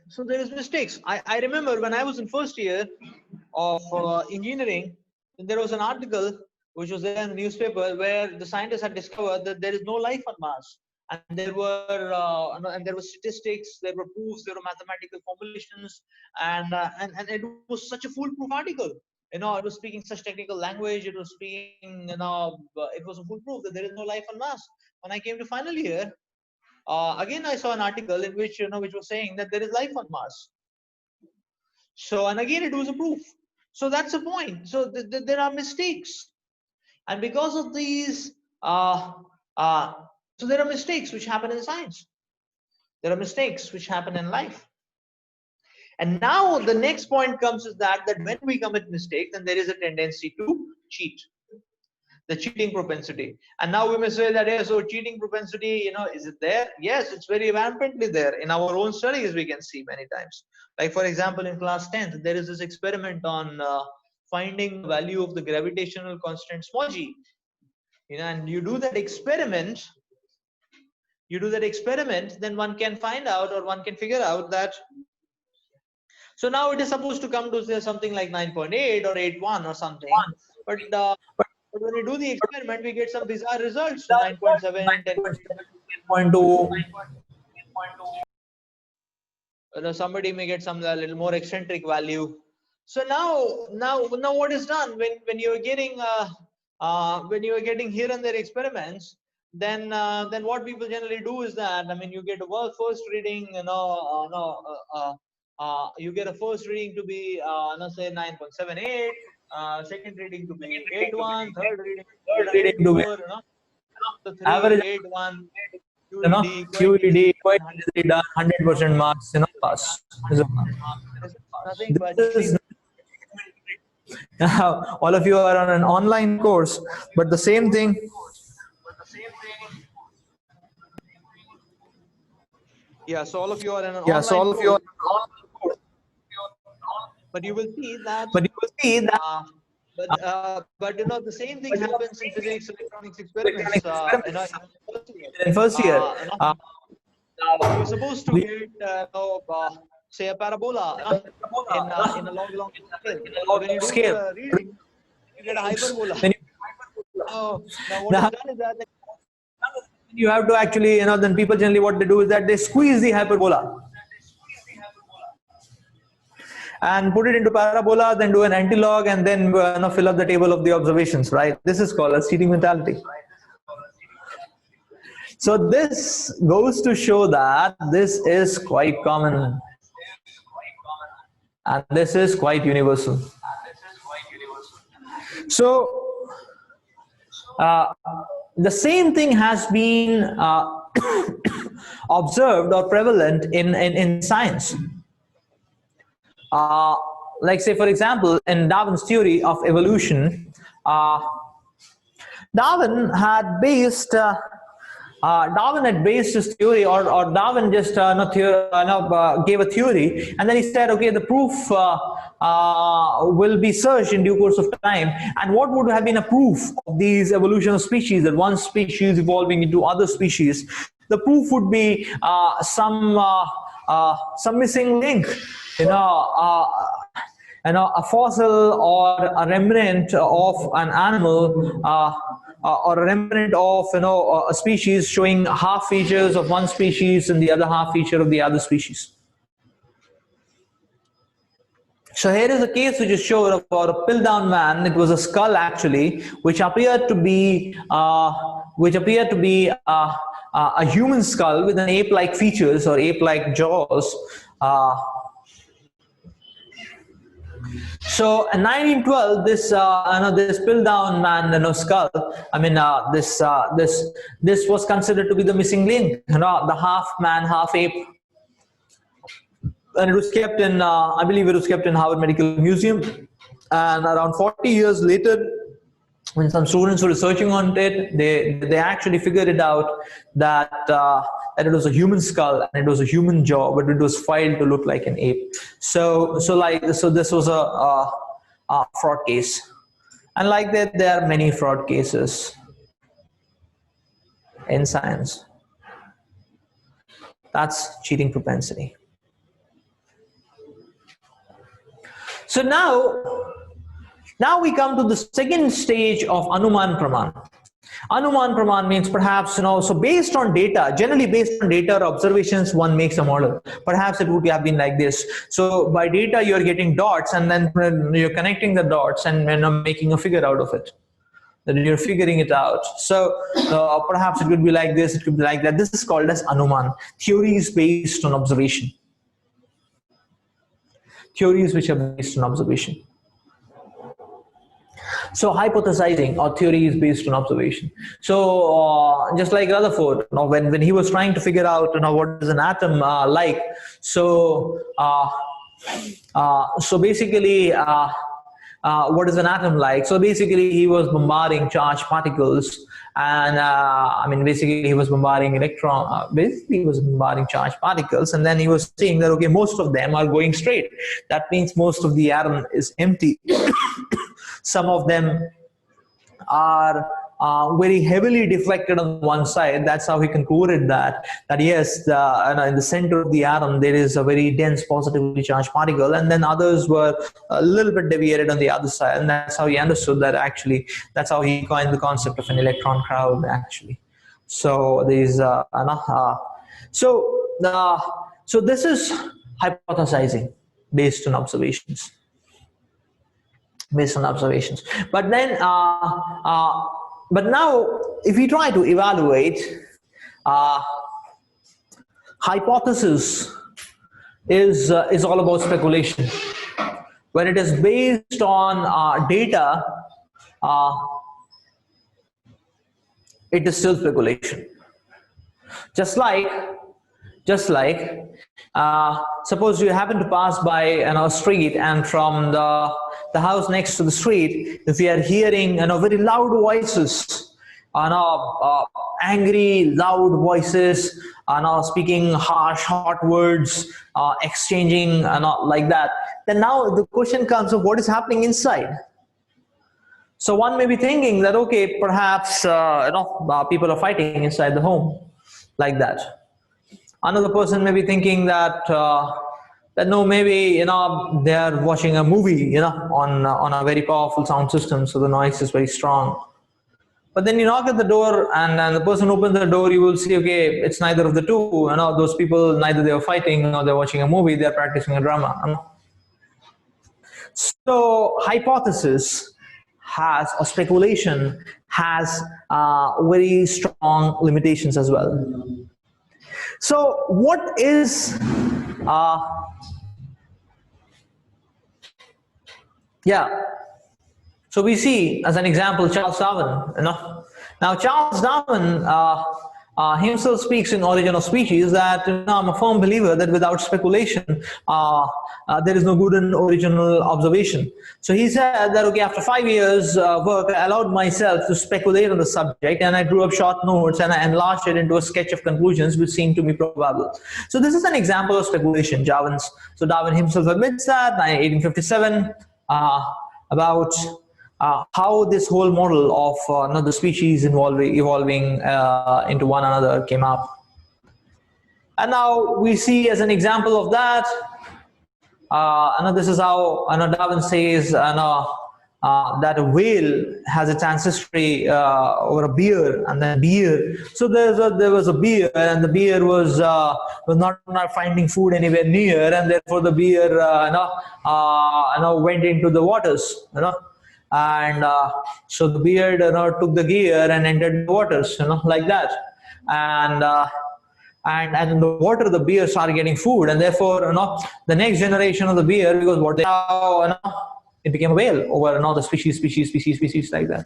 Speaker 1: so there is mistakes. I remember when I was in first year of engineering, there was an article which was there in the newspaper where the scientists had discovered that there is no life on Mars, and there were statistics, there were proofs, there were mathematical formulations, and it was such a foolproof article. It was speaking such technical language. It was speaking, it was a foolproof that there is no life on Mars. When I came to final year, again I saw an article in which which was saying that there is life on Mars. So, and again it was a proof. So that's the point. So there are mistakes, and because of these, so there are mistakes which happen in science. There are mistakes which happen in life. And now the next point comes is that when we commit mistakes, then there is a tendency to cheat. The cheating propensity. And now we may say that, yeah, so cheating propensity, is it there? Yes, it's very rampantly there. In our own studies, we can see many times. Like, for example, in class 10th, there is this experiment on finding the value of the gravitational constant small g. And you do that experiment, then one can find out, or one can figure out that. So now it is supposed to come to say something like 9.8 or 8.1 or something. But when we do the experiment, we get some bizarre results, 9.7, 10.2. Somebody may get some little more eccentric value. So now what is done when you are getting here and there experiments, then what people generally do is that, you get a first reading, you get a first reading to be say 9.78, second reading to be 8.1, third reading to be 8.4, so 3,
Speaker 2: average
Speaker 1: 8.1,
Speaker 2: QED quite easily done, 100% marks, pass.
Speaker 1: Nothing but
Speaker 2: All of you are on an online course, but the same thing.
Speaker 1: Yeah, so all of you are in an online course. But you will see that. But the same thing happens in physics electronics experiments.
Speaker 2: In first year,
Speaker 1: you're supposed to get say a parabola in a log scale. But when you do the reading, you get a hyperbola. Now what is done is that
Speaker 2: you have to actually, then people generally what they do is that they squeeze the hyperbola and put it into parabola, then do an antilog, and then fill up the table of the observations, right? This is called a cheating mentality. So this goes to show that this is quite common, and this is quite universal. So the same thing has been observed or prevalent in science. Like say, for example, in Darwin's theory of evolution, Darwin had based his theory, or Darwin just gave a theory, and then he said, okay, the proof will be searched in due course of time. And what would have been a proof of these evolution of species, that one species evolving into other species? The proof would be some missing link, a fossil or a remnant of an animal, or a remnant of a species showing half features of one species and the other half feature of the other species. So here is a case which is shown about a pill-down man. It was a skull actually, which appeared to be a human skull with an ape-like features or ape-like jaws. So in 1912, this Piltdown man, skull. I mean, this was considered to be the missing link. The half man, half ape, and it was kept in, I believe, it was kept in Harvard Medical Museum. And around 40 years later, when some students were researching on it, they actually figured it out that that it was a human skull and it was a human jaw, but it was filed to look like an ape. So this was a fraud case, and like that, there are many fraud cases in science. That's cheating propensity. So now we come to the second stage of Anuman Praman. Anuman Praman means perhaps, so based on data, generally based on data or observations, one makes a model. Perhaps it would have been like this. So by data, you're getting dots, and then you're connecting the dots and making a figure out of it. Then you're figuring it out. So perhaps it could be like this, it could be like that. This is called as Anuman, theories based on observation. Theories which are based on observation. So hypothesizing or theory is based on observation. So just like Rutherford, when he was trying to figure out what is an atom like, so basically what is an atom like? So basically he was bombarding charged particles, and I mean basically he was bombarding basically he was bombarding charged particles, and then he was saying that okay, most of them are going straight. That means most of the atom is empty. Some of them are very heavily deflected on one side. That's how he concluded that yes, in the center of the atom there is a very dense positively charged particle, and then others were a little bit deviated on the other side, and that's how he understood that. Actually, that's how he coined the concept of an electron crowd. Actually, so these so this is hypothesizing based on observations. But then but now if we try to evaluate, hypothesis is all about speculation. When it is based on data, it is still speculation. Just like suppose you happen to pass by a street, and from the house next to the street, if we are hearing very loud voices, angry loud voices, speaking harsh hot words, exchanging like that, then now the question comes of what is happening inside. So one may be thinking that okay, perhaps people are fighting inside the home, like that. Another person may be thinking that no, maybe they are watching a movie on a very powerful sound system, so the noise is very strong. But then you knock at the door, and the person opens the door, you will see okay, it's neither of the two. Those people, neither they are fighting nor they're watching a movie, they're practicing a drama. So hypothesis has, or speculation has, very strong limitations as well. So what is so we see as an example Charles Darwin. Now Charles Darwin himself speaks in Origin of Species that I'm a firm believer that without speculation there is no good in original observation. So he said that okay, after 5 years work, I allowed myself to speculate on the subject, and I drew up short notes and I enlarged it into a sketch of conclusions which seemed to me probable. So this is an example of speculation. So Darwin himself admits that in 1857 about how this whole model of the species evolving into one another came up. And now we see as an example of that, this is how Darwin says that a whale has its ancestry over a bear, and then bear. So there was a bear, and the bear was not finding food anywhere near, and therefore the bear went into the waters, and so the bear took the gear and entered the waters, like that, and in the water the beer started getting food, and therefore the next generation of the beer, because what they it became a whale over the species like that.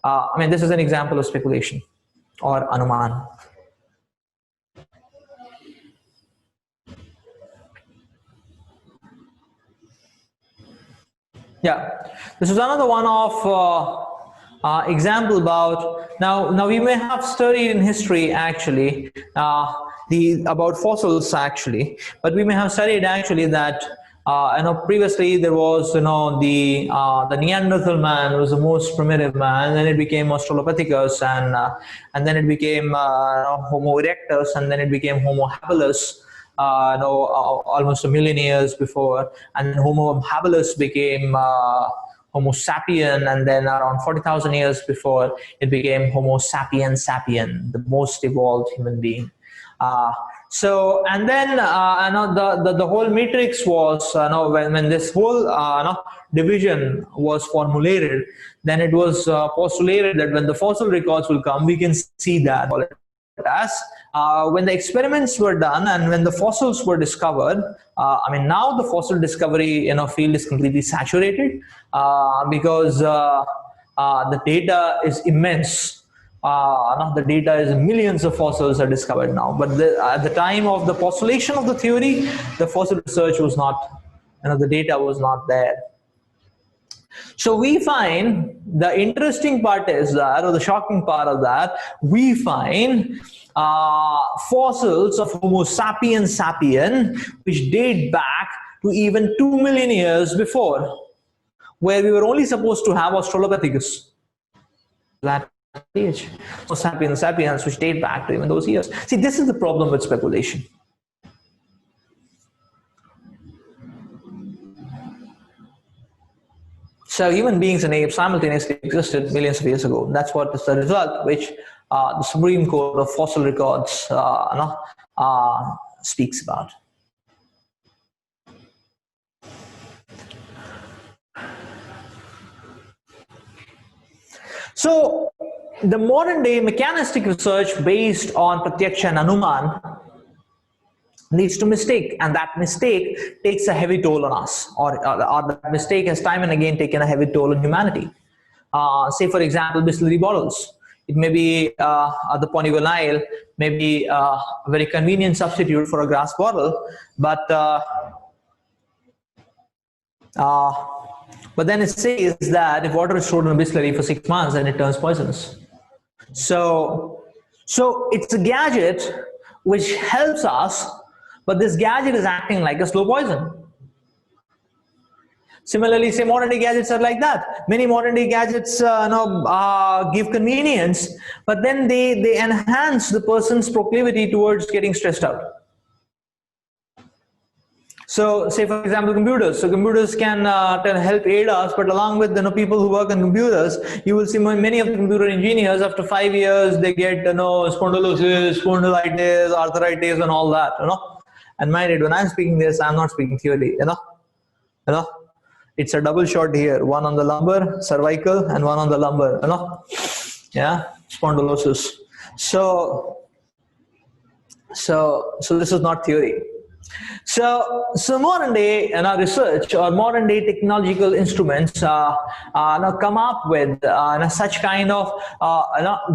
Speaker 2: I mean, this is an example of speculation or anuman. Yeah, this is another one of example about now we may have studied in history actually about fossils actually, but we may have studied actually that previously there was the Neanderthal man was the most primitive man, and then it became Australopithecus, and then it became Homo erectus, and then it became Homo habilis. Almost a million years before, and then Homo habilis became Homo sapien, and then around 40,000 years before, it became Homo sapien, the most evolved human being. And then the whole matrix was when this whole division was formulated, then it was postulated that when the fossil records will come, we can see that as when the experiments were done and when the fossils were discovered. I mean, now the fossil discovery field is completely saturated because the data is immense. The data is millions of fossils are discovered now, but at the time of the postulation of the theory, the fossil research was not, the data was not there. So we find the interesting part is that, or the shocking part of that, we find fossils of Homo sapiens sapien, which date back to even 2 million years before, where we were only supposed to have Australopithecus. That age, Homo sapiens sapiens, which date back to even those years. See, this is the problem with speculation. So human beings and apes simultaneously existed millions of years ago. That's what is the result, which the Supreme Court of Fossil Records speaks about. So the modern day mechanistic research based on Pratyaksha and Anuman leads to mistake, and that mistake takes a heavy toll on us, or that mistake has time and again taken a heavy toll on humanity. Say for example, Bisleri bottles. It may be the polyvinyl may be a very convenient substitute for a glass bottle, but then it says that if water is stored in a Bisleri for 6 months, then it turns poisonous. So it's a gadget which helps us, but this gadget is acting like a slow poison. Similarly, say modern day gadgets are like that. Many modern day gadgets give convenience, but then they enhance the person's proclivity towards getting stressed out. So say for example computers. So computers can help aid us, but along with people who work on computers, you will see many of the computer engineers after 5 years they get spondylosis, spondylitis, arthritis, and all that. And mind it, when I'm speaking this, I'm not speaking theory. It's a double shot here, one on the lumbar, cervical, and one on the lumbar. Yeah, spondylosis. So this is not theory. So modern day research or modern day technological instruments come up with such kind of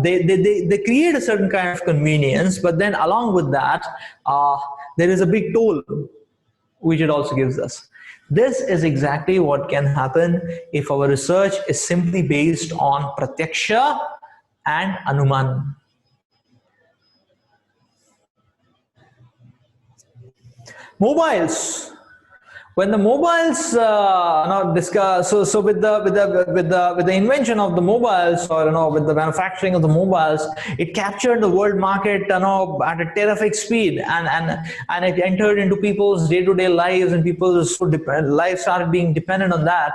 Speaker 2: they create a certain kind of convenience, but then along with that there is a big toll which it also gives us. This is exactly what can happen if our research is simply based on Pratyaksha and Anuman. Mobiles. When the mobiles discuss, so with the invention of the mobiles, or with the manufacturing of the mobiles, it captured the world market at a terrific speed, and it entered into people's day-to-day lives, and people's lives started being dependent on that.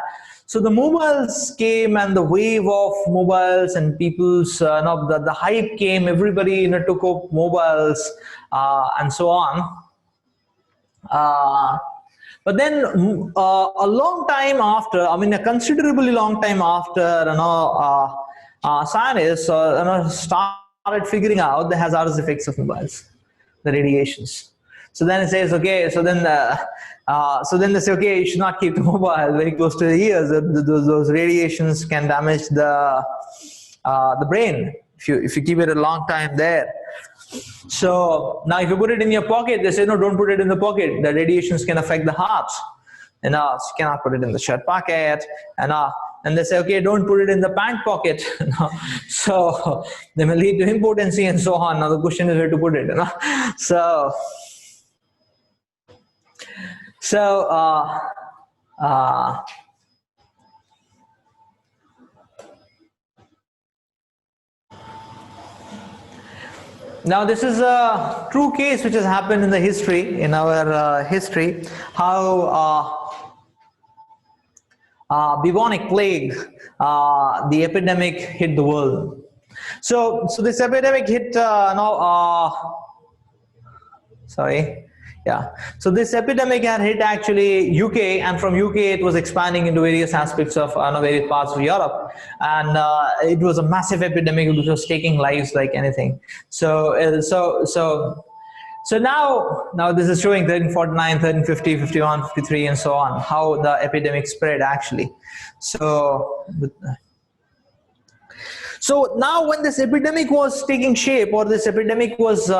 Speaker 2: So the mobiles came, and the wave of mobiles and people's the hype came. Everybody took up mobiles and so on. But then a long time after, a considerably long time after, scientists started figuring out the hazardous effects of mobiles. the radiations. So then it says, okay, so then they say, okay, you should not keep the mobile very close to the ears. Those radiations can damage the brain if you keep it a long time there. So now if you put it in your pocket, they say, no, don't put it in the pocket. The radiations can affect the heart. So you cannot put it in the shirt pocket. And they say, okay, don't put it in the pant pocket. So they may lead to impotency and so on. Now the question is where to put it. Now this is a true case which has happened in the history, in our history, how bubonic plague, the epidemic hit the world. So this epidemic hit So this epidemic had hit actually UK, and from UK it was expanding into various aspects of various parts of Europe, and it was a massive epidemic which was taking lives like anything. So now this is showing 1349, 1350, 51, 53, and so on, how the epidemic spread actually. So now when this epidemic was taking shape, or this epidemic was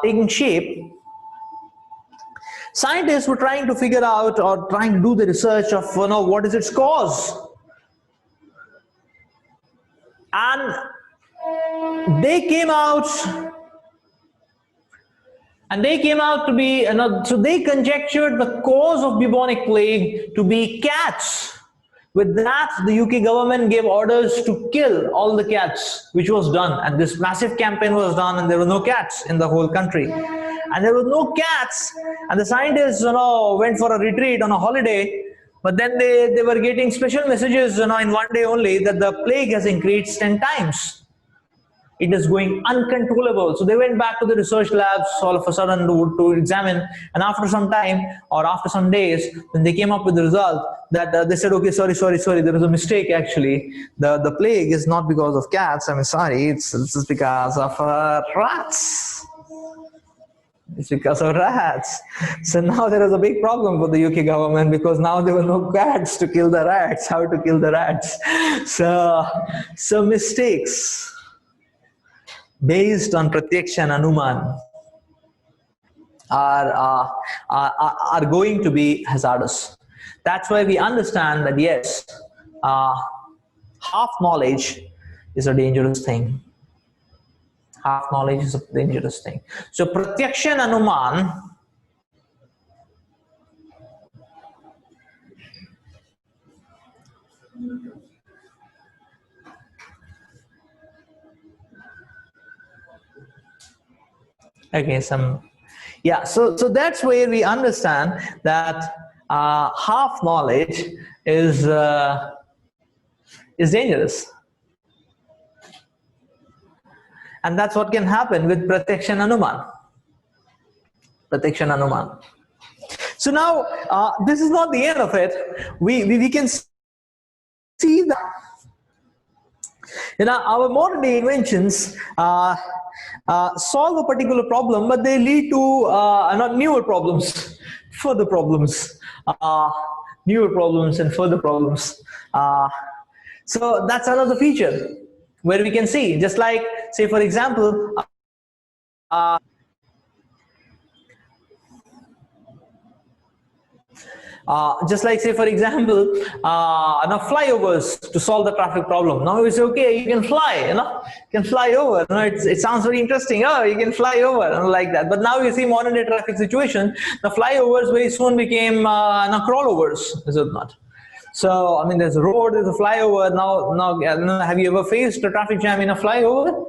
Speaker 2: taking shape, scientists were trying to figure out, or trying to do the research of what is its cause. And they came out to be, so they conjectured the cause of bubonic plague to be cats. With that, the UK government gave orders to kill all the cats, which was done. And this massive campaign was done, and there were no cats in the whole country. And there were no cats, and the scientists, went for a retreat on a holiday. But then they were getting special messages, in one day only, that the plague has increased 10 times. It is going uncontrollable. So they went back to the research labs all of a sudden to examine, and after some time, or after some days, when they came up with the result, that they said, okay, sorry, there was a mistake actually. The plague is not because of cats. It's because of rats. It's because of rats. So now there is a big problem for the UK government, because now there were no cats to kill the rats. How to kill the rats? So mistakes based on Pratyaksha and Anuman are going to be hazardous. That's why we understand that yes, half knowledge is a dangerous thing. Half knowledge is a dangerous thing. So Pratyaksha and Anuman so that's where we understand that half knowledge is dangerous, and that's what can happen with Pratyaksha and Anuman. So now this is not the end of it. We can see that our modern day inventions solve a particular problem, but they lead to not newer problems, further problems, newer problems and further problems. So that's another feature where we can see, just like, say for example, now flyovers to solve the traffic problem. Now we say, okay, you can fly, you can fly over. It sounds very interesting. Oh, you can fly over, like that. But now you see modern day traffic situation. The flyovers very soon became crawlovers, is it not? So I mean, there's a road, there's a flyover. Now, have you ever faced a traffic jam in a flyover?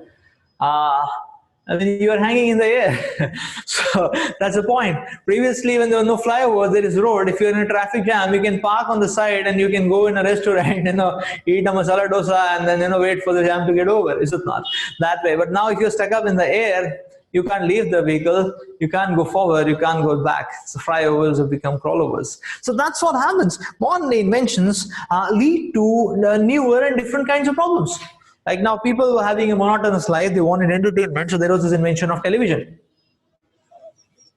Speaker 2: I mean, you are hanging in the air. So that's the point. Previously, when there was no flyover, there is road. If you're in a traffic jam, you can park on the side and you can go in a restaurant, eat a masala dosa and then, wait for the jam to get over. Is it not? That way. But now if you're stuck up in the air, you can't leave the vehicle, you can't go forward, you can't go back. So flyovers have become crawlovers. So that's what happens. Modern inventions lead to newer and different kinds of problems. Like now people were having a monotonous life, they wanted entertainment, so there was this invention of television.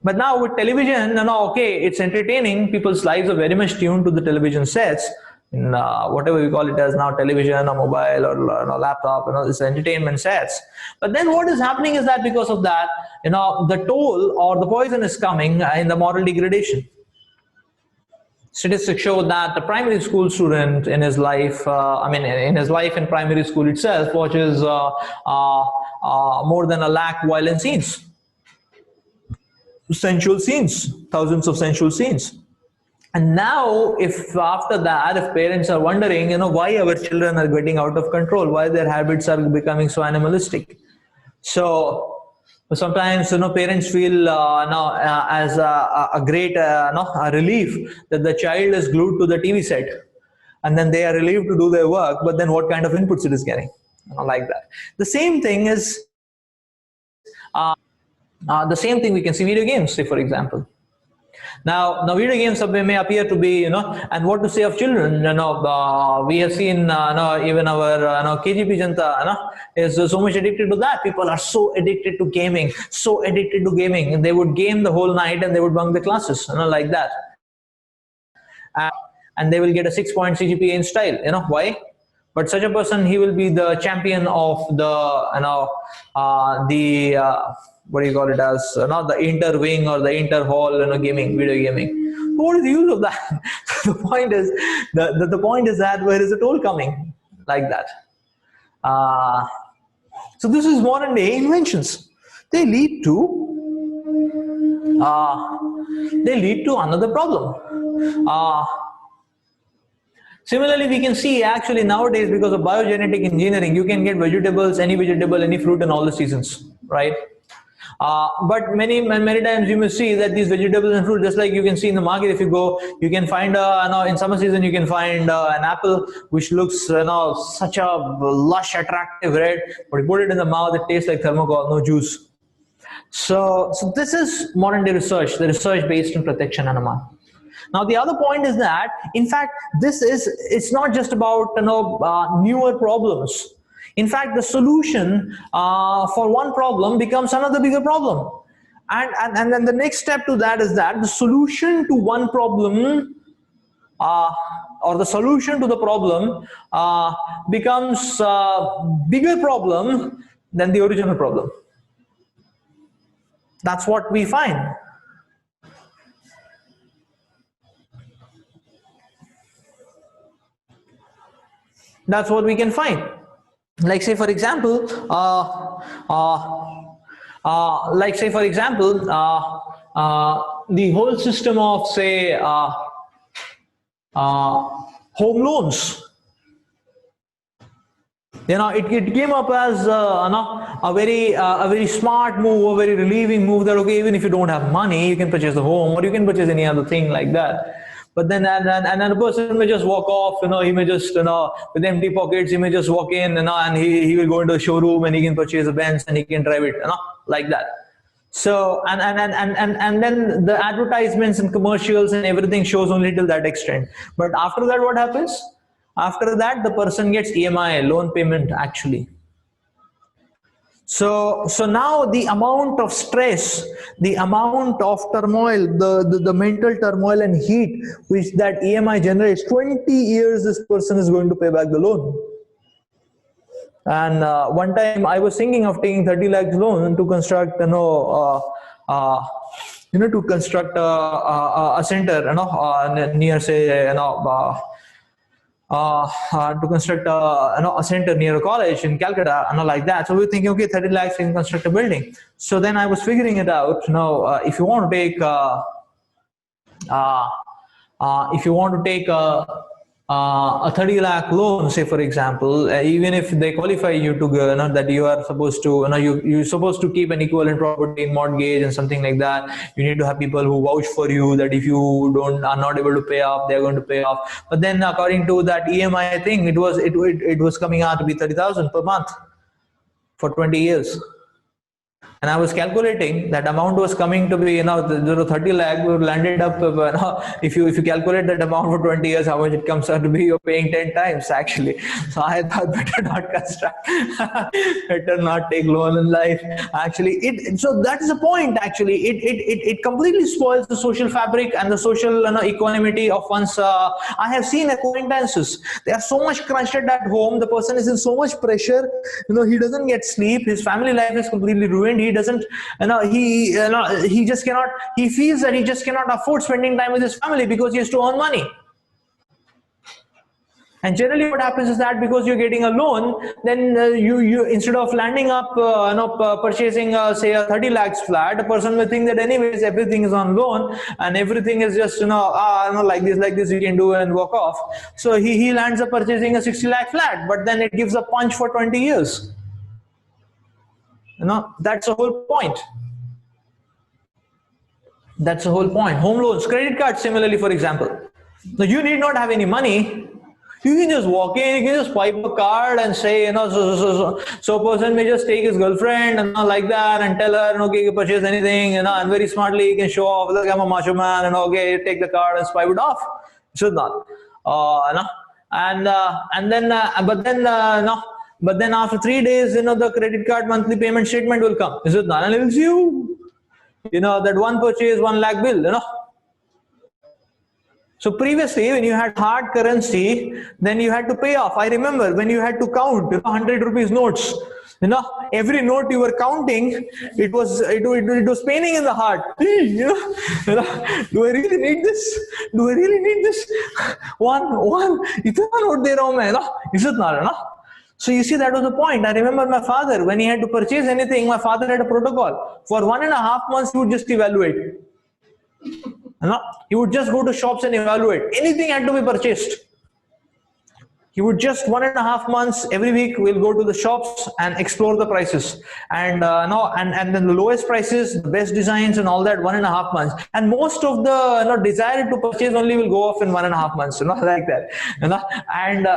Speaker 2: But now with television, okay, it's entertaining. People's lives are very much tuned to the television sets, in whatever we call it as now, television or mobile or laptop, it's entertainment sets. But then what is happening is that because of that, the toll or the poison is coming in the moral degradation. Statistics show that the primary school student in his life, in his life in primary school itself, watches more than 1 lakh violent scenes. Sensual scenes, thousands of sensual scenes. And now, if after that, if parents are wondering, why our children are getting out of control, why their habits are becoming so animalistic. So sometimes, parents feel now as a great a relief that the child is glued to the TV set, and then they are relieved to do their work. But then, what kind of inputs it is getting, like that. The same thing is. The same thing we can see video games, say for example. Now video games may appear to be, and what to say of children, we have seen, even our KGP Janta, is so much addicted to that. People are so addicted to gaming, and they would game the whole night and they would bunk the classes, like that. And they will get a 6-point CGPA in style, why? But such a person, he will be the champion of the, what do you call it as, not the inter-wing or the inter-hall, gaming, video gaming. What is the use of that? The point is, the point is that where is the toll coming? Like that. So this is modern day inventions. They lead to another problem. Similarly, we can see actually nowadays, because of biogenetic engineering, you can get vegetables, any vegetable, any fruit in all the seasons, right? But many times you may see that these vegetables and fruit, just like you can see in the market, if you go, you can find, in summer season, you can find an apple which looks, such a lush, attractive red, but you put it in the mouth, it tastes like thermocol, no juice. So this is modern day research, the research based on Pratyaksha and Praman. Now the other point is that, in fact, it's not just about newer problems. In fact, the solution for one problem becomes another bigger problem. And then the next step to that is that the solution to one problem or the solution to the problem becomes a bigger problem than the original problem. That's what we find. That's what we can find. Like say for example, the whole system of say home loans. It came up as a very smart move, a very relieving move that okay, even if you don't have money, you can purchase the home or you can purchase any other thing like that. But then and a person may just walk off, he may just with empty pockets, he may just walk in, and he will go into a showroom and he can purchase a Benz and he can drive it, like that. So and then the advertisements and commercials and everything shows only till that extent. But after that, what happens? After that, the person gets EMI, loan payment actually. So now the amount of stress, the amount of turmoil, the mental turmoil and heat which that EMI generates, 20 years this person is going to pay back the loan. And one time I was thinking of taking 30 lakhs loan to construct, to construct a center, near say, to construct a center near a college in Calcutta, like that. So we were thinking, okay, 30 lakhs can construct a building. So then I was figuring it out. If you want to take, a 30 lakh loan, say for example, even if they qualify you to that you are supposed to, you're supposed to keep an equivalent property in mortgage and something like that. You need to have people who vouch for you that if you are not able to pay off, they're going to pay off. But then according to that EMI thing, it was coming out to be 30,000 per month for 20 years. And I was calculating that amount was coming to be, you know, the 30 lakh we landed up, if you calculate that amount for 20 years, how much it comes out to be, you're paying 10 times actually. So I thought better not construct, better not take loan in life. Actually, so that is the point actually. It completely spoils the social fabric and the social, you know, equanimity of one's, I have seen acquaintances, they are so much crushed at home, the person is in so much pressure, you know, he doesn't get sleep, his family life is completely ruined, he doesn't, he just cannot, he feels that he just cannot afford spending time with his family because he has to earn money. And generally what happens is that because you're getting a loan, then you instead of landing up purchasing say a 30 lakhs flat, a person will think that anyways everything is on loan and everything is just like this you can do and walk off. So he lands up purchasing a 60 lakh flat, but then it gives a punch for 20 years. You know, that's the whole point. That's the whole point. Home loans, credit cards similarly, for example. Now you need not have any money. You can just walk in, you can just swipe a card and say, you know, so a person may just take his girlfriend and like that and tell her, okay, you purchase anything, you know, and very smartly you can show off, look, I'm a macho man, and okay, take the card and swipe it off. Should not. But then after 3 days, you know, the credit card monthly payment statement will come. Is it not? And it will see you know, that one purchase, 1 lakh bill, you know. So previously, when you had hard currency, then you had to pay off. I remember when you had to count, you know, 100 rupees notes. You know, every note you were counting, it was paining in the heart. You know, do I really need this? Do I really need this? One. Itna note de raha hu main, na? Is it not, na? So you see, that was the point. I remember my father, when he had to purchase anything, my father had a protocol. For 1.5 months, he would just evaluate. He would just go to shops and evaluate. Anything had to be purchased. He would just 1.5 months every week we'll go to the shops and explore the prices and then the lowest prices, the best designs and all that 1.5 months. And most of the desire to purchase only will go off in 1.5 months, like that, and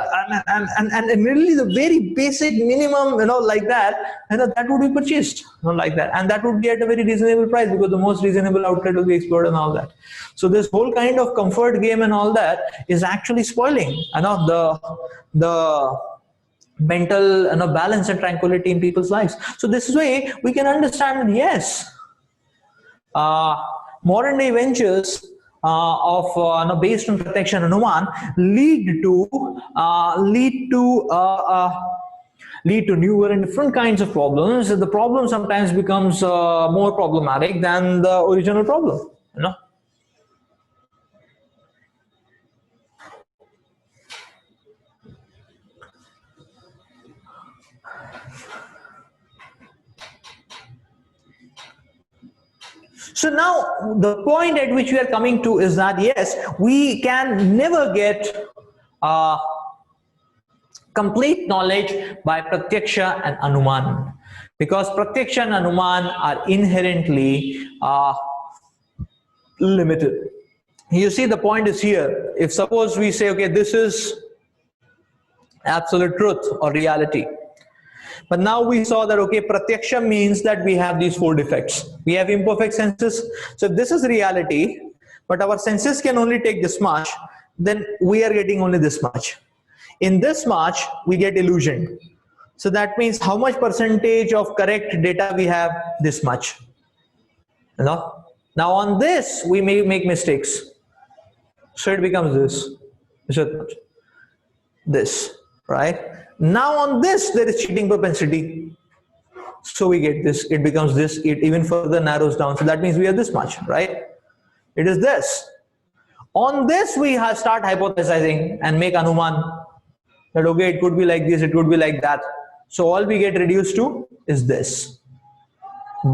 Speaker 2: really the very basic minimum, like that, that would be purchased, like that, and that would be at a very reasonable price because the most reasonable outlet will be explored and all that. So this whole kind of comfort game and all that is actually spoiling, the mental balance and tranquility in people's lives. So this way we can understand that yes, modern day ventures based on Pratyaksha and Anuman lead to newer and different kinds of problems. The problem sometimes becomes more problematic than the original problem. So now the point at which we are coming to is that yes, we can never get complete knowledge by Pratyaksha and Anuman, because Pratyaksha and Anuman are inherently limited. You see, the point is here. If suppose we say, okay, this is absolute truth or reality. But now we saw that, okay, Pratyaksha means that we have these 4 defects. We have imperfect senses. So if this is reality, but our senses can only take this much, then we are getting only this much. In this much, we get illusion. So that means how much percentage of correct data we have? This much. Now on this, we may make mistakes. So it becomes this, right? Now on this, there is cheating propensity. So we get this, it becomes this, it even further narrows down. So that means we are this much, right? It is this. On this, we start hypothesizing and make Anuman that, okay, it could be like this, it could be like that. So all we get reduced to is this.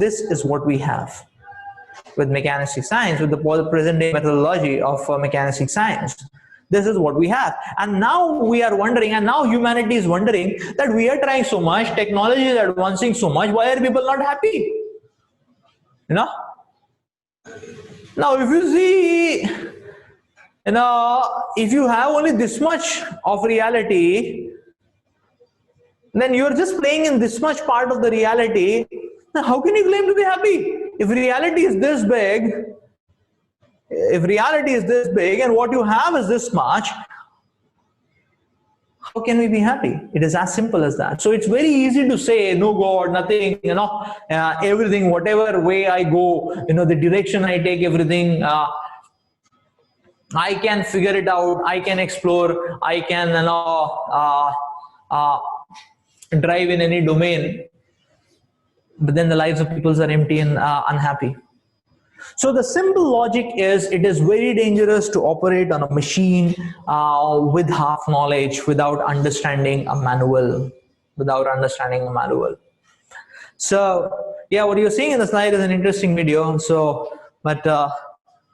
Speaker 2: This is what we have with mechanistic science, with the present day methodology of mechanistic science. This is what we have. And now we are wondering, and now humanity is wondering that we are trying so much, technology is advancing so much, why are people not happy? Now if you see, if you have only this much of reality, then you're just playing in this much part of the reality. Now, how can you claim to be happy? If reality is this big, and what you have is this much, how can we be happy? It is as simple as that. So it's very easy to say, no God, nothing, everything, whatever way I go, the direction I take, everything, I can figure it out, I can explore, I can drive in any domain, but then the lives of people are empty and unhappy. So the simple logic is, it is very dangerous to operate on a machine with half knowledge, without understanding a manual, So yeah, what you're seeing in the slide is an interesting video. So, but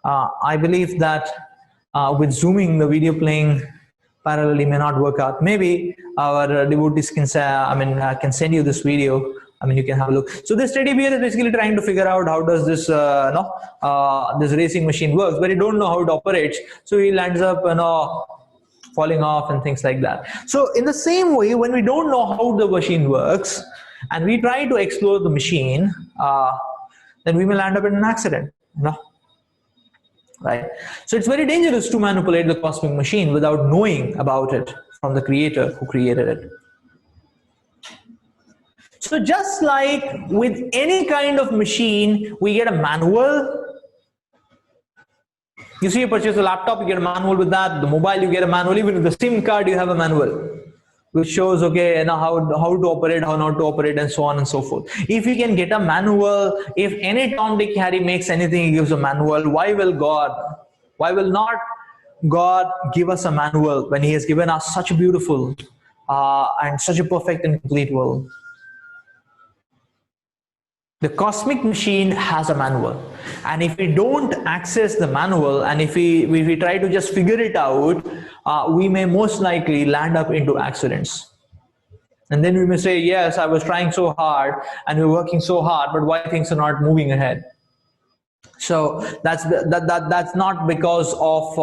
Speaker 2: I believe that with zooming, the video playing parallelly may not work out. Maybe our devotees can say, can send you this video. You can have a look. So this teddy bear is basically trying to figure out how does this this racing machine works, but he don't know how it operates. So he lands up falling off and things like that. So in the same way, when we don't know how the machine works and we try to explore the machine, then we may land up in an accident. Right? So it's very dangerous to manipulate the cosmic machine without knowing about it from the creator who created it. So just like with any kind of machine, we get a manual. You see, you purchase a laptop, you get a manual with that. The mobile, you get a manual. Even with the SIM card, you have a manual, which shows, okay, how to operate, how not to operate, and so on and so forth. If you can get a manual, if any Tom, Dick, Harry makes anything, he gives a manual. Why will not God give us a manual when He has given us such a beautiful and such a perfect and complete world? The cosmic machine has a manual, and if we don't access the manual, and if we try to just figure it out, we may most likely land up into accidents. And then we may say, yes, I was trying so hard and we're working so hard, but why things are not moving ahead? So that's not because of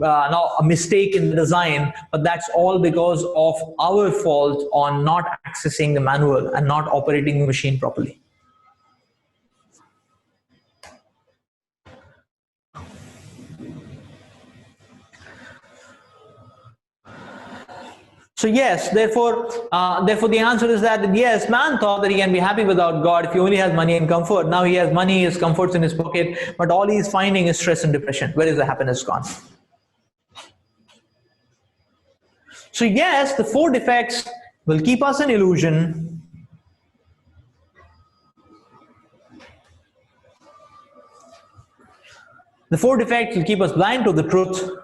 Speaker 2: a mistake in the design, but that's all because of our fault on not accessing the manual and not operating the machine properly. So yes, therefore the answer is that yes, man thought that he can be happy without God if he only has money and comfort. Now he has money, his comforts in his pocket, but all he is finding is stress and depression. Where is the happiness gone? So yes, the 4 defects will keep us in illusion. The 4 defects will keep us blind to the truth.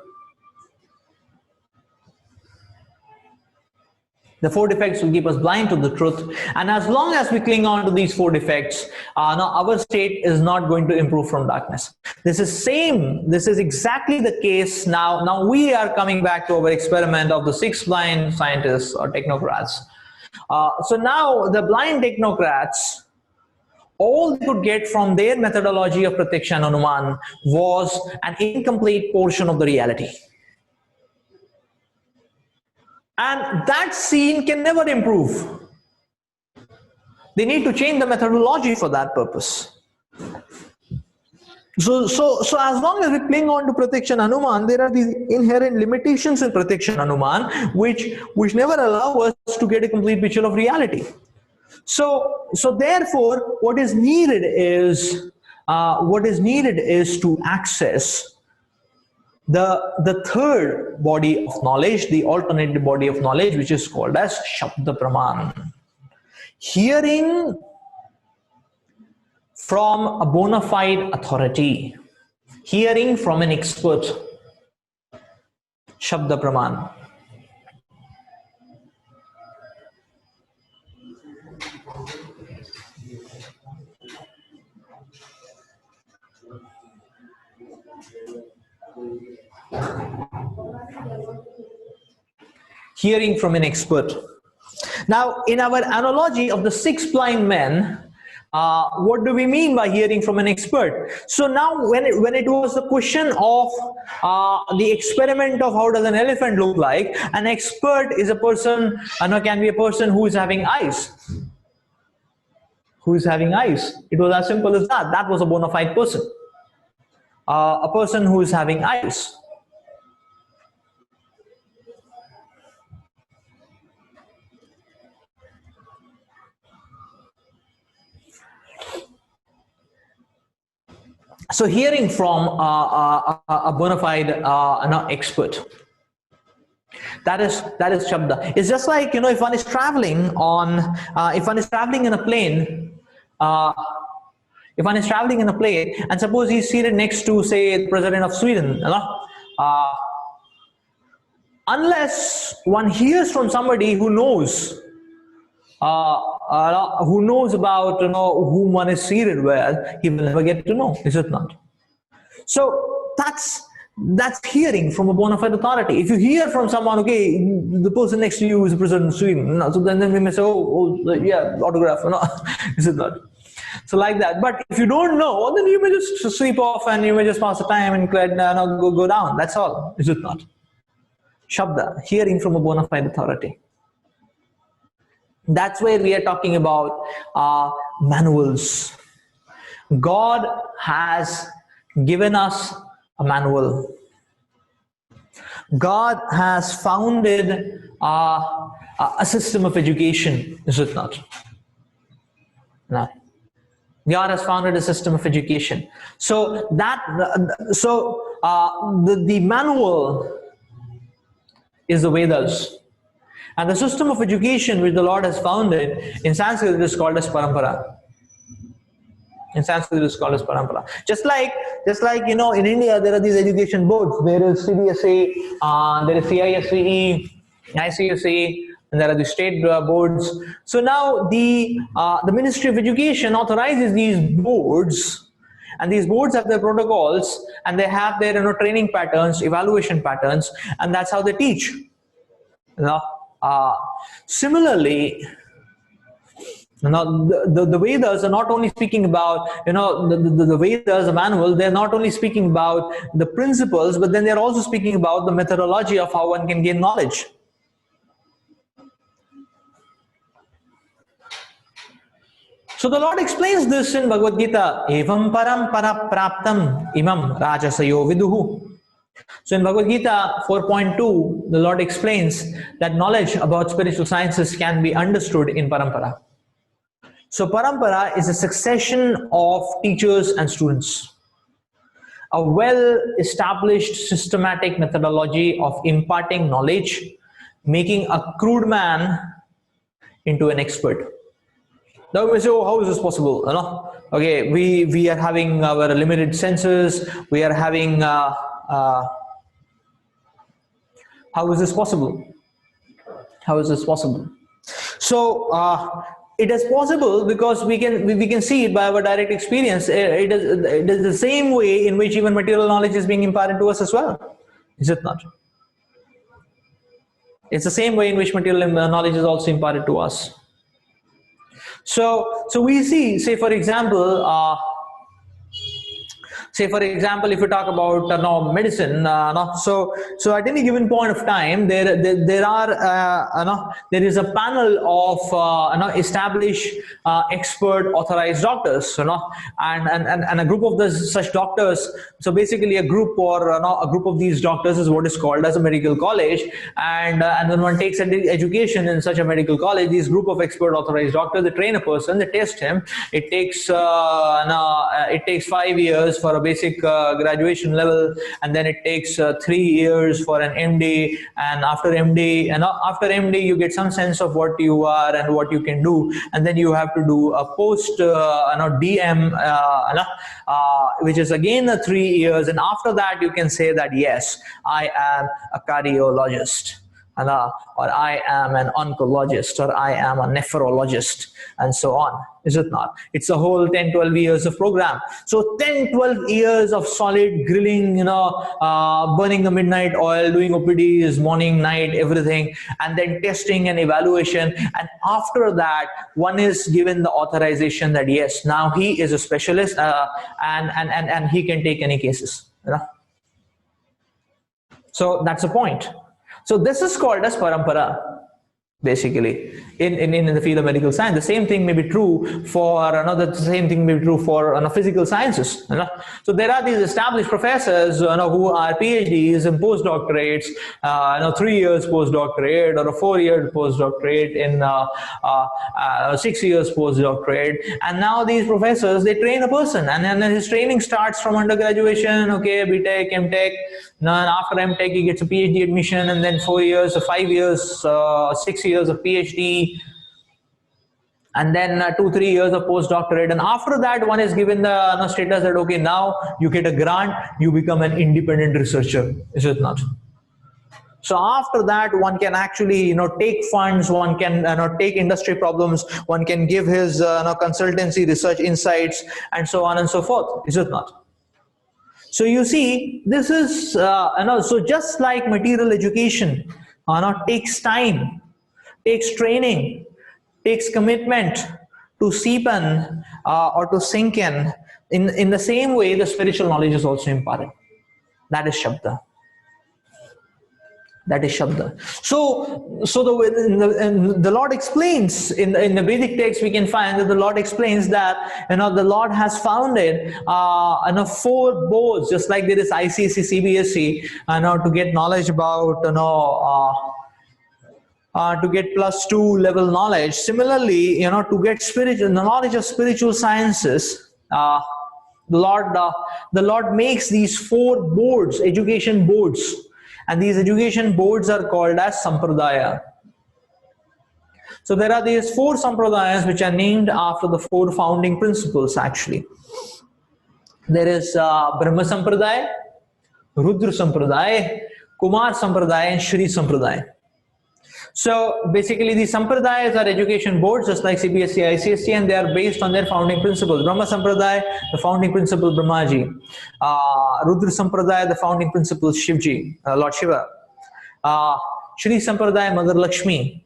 Speaker 2: The 4 defects will keep us blind to the truth. And as long as we cling on to these 4 defects, our state is not going to improve from darkness. This is exactly the case now. Now we are coming back to our experiment of the 6 blind scientists or technocrats. So now the blind technocrats, all they could get from their methodology of Pratyaksha and Anuman was an incomplete portion of the reality. And that scene can never improve. They need to change the methodology for that purpose. So as long as we cling on to Pratyaksha and Anuman, there are these inherent limitations in Pratyaksha and Anuman which never allow us to get a complete picture of reality. So therefore, what is needed is to access the third body of knowledge, the alternate body of knowledge, which is called as Shabda Praman. Hearing from a bona fide authority, hearing from an expert, Shabda Praman. Hearing from an expert. Now, in our analogy of the 6 blind men, what do we mean by hearing from an expert? So now, when it was the question of the experiment of how does an elephant look like, an expert is a person, can be a person who is having eyes. who is having eyes. It was as simple as that. That was a bona fide person. A person who is having eyes. So hearing from a bona fide expert, that is Shabda. It's just like, if one is traveling in a plane, if one is traveling in a plane, and suppose he's seated next to, say, the president of Sweden, unless one hears from somebody who knows about whom one is seated with, he will never get to know, is it not? So that's hearing from a bona fide authority. If you hear from someone, okay, the person next to you is the president of Sweden, so then we may say, yeah, autograph, is it not? So like that. But if you don't know, then you may just sweep off and you may just pass the time and go down. That's all, is it not? Shabda, hearing from a bona fide authority. That's where we are talking about manuals. God has given us a manual. God has founded a system of education, is it not? No. God has founded a system of education. So the manual is the Vedas. And the system of education which the Lord has founded, in Sanskrit it is called as parampara. In Sanskrit it is called as parampara. Just like in India there are these education boards. There is CBSE, there is CISE, ICSE, and there are the state boards. So now the Ministry of Education authorizes these boards, and these boards have their protocols, and they have their training patterns, evaluation patterns, and that's how they teach. Similarly, the Vedas are not only speaking about, the Vedas, the manual, they're not only speaking about the principles, but then they're also speaking about the methodology of how one can gain knowledge. So the Lord explains this in Bhagavad Gita, Evam parampara praptam imam rajasayo viduhu. So in Bhagavad Gita 4.2, the Lord explains that knowledge about spiritual sciences can be understood in parampara. So parampara is a succession of teachers and students. A well-established systematic methodology of imparting knowledge, making a crude man into an expert. Now we say, how is this possible? Okay, we are having our limited senses. We are having how is this possible? How is this possible? So it is possible because we can see it by our direct experience. It is the same way in which even material knowledge is being imparted to us as well. Is it not? It's the same way in which material knowledge is also imparted to us. So we see, say for example, if you talk about medicine, so at any given point of time, there is a panel of established expert authorized doctors, and a group of such doctors. So basically, a group of these doctors is what is called as a medical college, and when one takes education in such a medical college, this group of expert authorized doctors, they train a person, they test him. It takes 5 years for a basic graduation level, and then it takes 3 years for an MD, and after MD you get some sense of what you are and what you can do, and then you have to do a post DM, which is again 3 years, and after that you can say that yes, I am a cardiologist, or I am an oncologist, or I am a nephrologist, and so on. Is it not? It's a whole 10-12 years of program. So 10-12 years of solid grilling, burning the midnight oil, doing OPDs, morning, night, everything, and then testing and evaluation. And after that, one is given the authorization that yes, now he is a specialist, and he can take any cases. So that's the point. So this is called as parampara. basically in the field of medical science. The same thing may be true for another. The same thing may be true for physical sciences. So there are these established professors who are PhDs and postdoctorates, 3 years postdoctorate or a 4-year postdoctorate in 6 years postdoctorate. And now these professors, they train a person, and then his training starts from undergraduation, okay, BTech, MTech. Now, and after MTech, he gets a PhD admission, and then 4 years, or 5 years, 6 years of PhD, and then 2-3 years of postdoctorate. And after that, one is given the status that, okay, now you get a grant, you become an independent researcher, is it not? So after that, one can actually, take funds, one can take industry problems, one can give his consultancy, research insights, and so on and so forth, is it not? So you see, this is, so just like material education, takes time, takes training, takes commitment to seep in or to sink in the same way, the spiritual knowledge is also imparted. That is Shabda. That is Shabda. So the Lord explains in the Vedic text, we can find that the Lord explains that the Lord has founded 4 boards, just like there is ICSE, CBSE, to get knowledge about to get +2 level knowledge. Similarly, to get the knowledge of spiritual sciences, the Lord makes these 4 boards, education boards. And these education boards are called as Sampradaya. So there are these 4 Sampradayas which are named after the 4 founding principles actually. There is Brahma Sampradaya, Rudra Sampradaya, Kumar Sampradaya, and Shri Sampradaya. So basically these Sampradayas are education boards just like CBSE, ICSE, and they are based on their founding principles. Brahma Sampradaya, the founding principle Brahmaji. Rudra Sampradaya, the founding principle Shivji, Lord Shiva. Shri Sampradaya, Mother Lakshmi.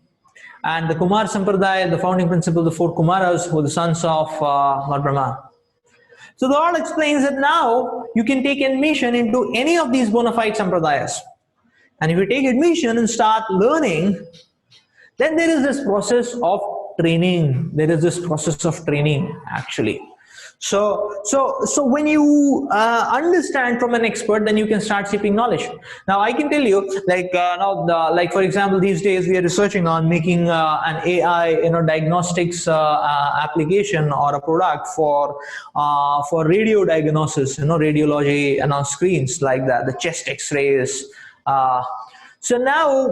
Speaker 2: And the Kumar Sampradaya, the founding principle, the 4 Kumaras, who are the sons of Lord Brahma. So the Lord explains that now you can take admission into any of these bona fide Sampradayas. And if you take admission and start learning, then there is this process of training. There is this process of training actually. So when you understand from an expert, then you can start seeking knowledge. Now I can tell you, like for example, these days we are researching on making an AI, diagnostics application or a product for radio diagnosis, radiology and on screens like that, the chest X-rays. So now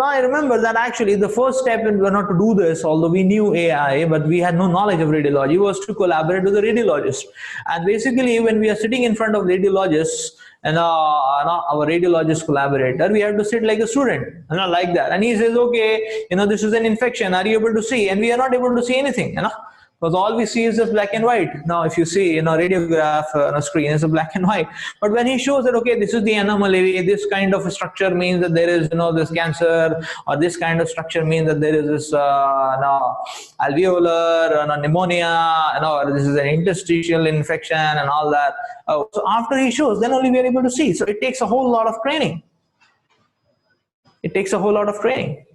Speaker 2: I remember that actually the first step in not to do this, although we knew AI, but we had no knowledge of radiology, was to collaborate with the radiologist. And basically, when we are sitting in front of radiologists and our radiologist collaborator, we have to sit like a student, like that. And he says, okay, this is an infection. Are you able to see? And we are not able to see anything, because all we see is a black and white. Now, if you see a radiograph on a screen, it's a black and white. But when he shows that, okay, this is the anomaly, this kind of a structure means that there is, this cancer, or this kind of structure means that there is this alveolar pneumonia, or this is an interstitial infection and all that. So after he shows, then only we are able to see. So it takes a whole lot of training. It takes a whole lot of training.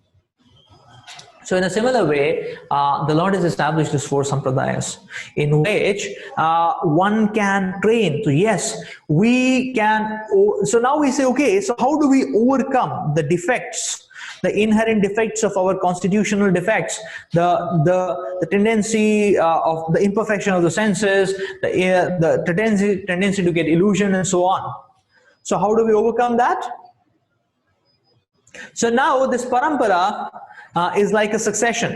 Speaker 2: So in a similar way, the Lord has established these 4 Sampradayas in which one can train. So yes, we can. So now we say, okay, so how do we overcome the defects, the inherent defects of our constitutional defects, the tendency of the imperfection of the senses, the tendency to get illusion and so on. So how do we overcome that? So now this parampara is like a succession,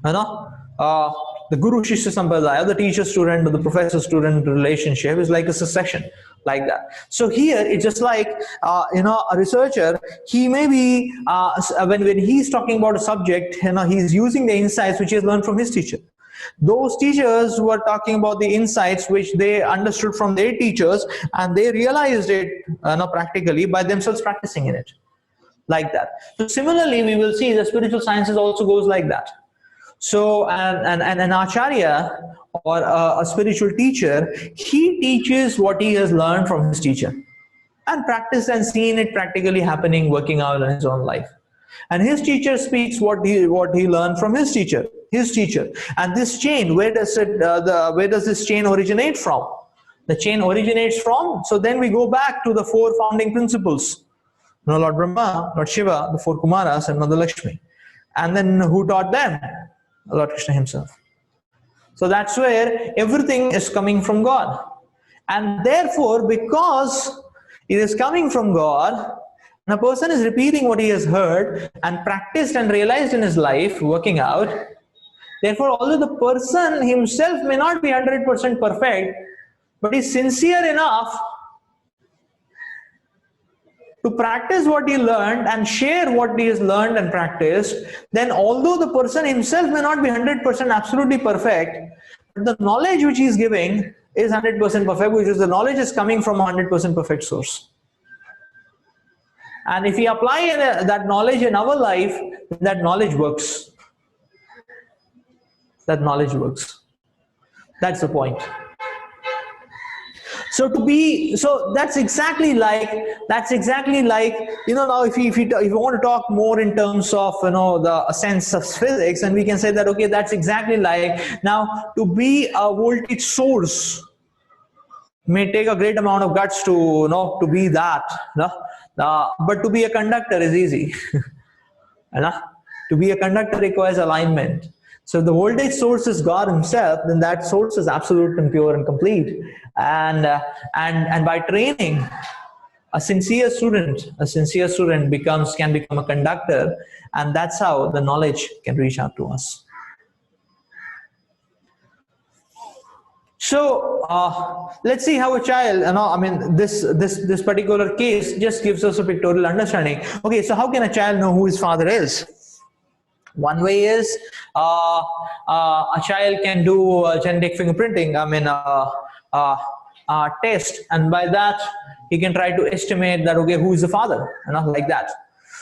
Speaker 2: the Guru Shishya Sampradaya, the teacher-student or the professor-student relationship is like a succession, like that. So here it's just like a researcher. He may be when he's talking about a subject, he's using the insights which he has learned from his teacher. Those teachers were talking about the insights which they understood from their teachers, and they realized it practically by themselves practicing in it. Like that. So similarly, we will see the spiritual sciences also goes like that. So an acharya or a spiritual teacher, he teaches what he has learned from his teacher and practiced and seen it practically happening, working out in his own life. and his teacher speaks what he learned from his teacher. And this chain, where does this chain originate from? The chain originates from, so then we go back to the four founding principles. Lord Brahma, Lord Shiva, the four Kumaras, and Mother Lakshmi. And then who taught them? Lord Krishna himself. So that's where everything is coming from God. And therefore, because it is coming from God, and a person is repeating what he has heard and practiced and realized in his life, working out, therefore, although the person himself may not be 100% perfect, but is sincere enough to practice what he learned and share what he has learned and practiced, then although the person himself may not be 100% absolutely perfect, but the knowledge which he is giving is 100% perfect, which is the knowledge is coming from a 100% perfect source. And if we apply that knowledge in our life, that knowledge works. That knowledge works. That's the point. So that's exactly like now if you want to talk more in terms of the sense of physics, and we can say that okay, that's exactly like, now to be a voltage source may take a great amount of guts to be that, but to be a conductor is easy. To be a conductor requires alignment. So if the voltage source is God himself, then that source is absolute and pure and complete. And by training, a sincere student can become a conductor, and that's how the knowledge can reach out to us. So let's see how a child, this particular case just gives us a pictorial understanding. Okay, so how can a child know who his father is? One way is a child can do genetic fingerprinting, test, and by that he can try to estimate that okay, who is the father, like that.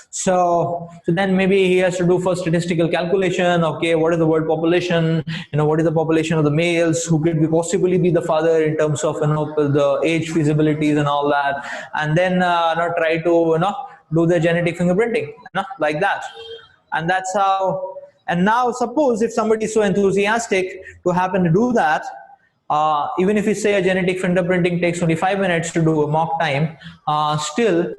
Speaker 2: So then maybe he has to do first statistical calculation. Okay, what is the world population? What is the population of the males who could possibly be the father in terms of the age feasibilities and all that, and then try to do the genetic fingerprinting, like that. And that's how. And now suppose if somebody is so enthusiastic to happen to do that, even if you say a genetic fingerprinting takes only 5 minutes to do a mock time, still to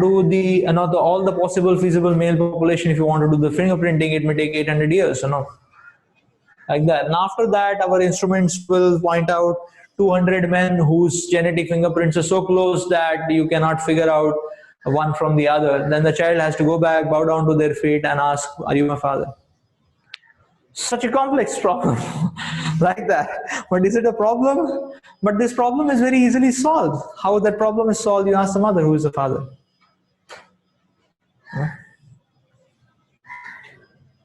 Speaker 2: do all the possible feasible male population, if you want to do the fingerprinting, it may take 800 years, like that. And after that, our instruments will point out 200 men whose genetic fingerprints are so close that you cannot figure out one from the other. Then the child has to go back, bow down to their feet and ask, are you my father? Such a complex problem like that. But is it a problem? But this problem is very easily solved. How that problem is solved? You ask the mother, who is the father?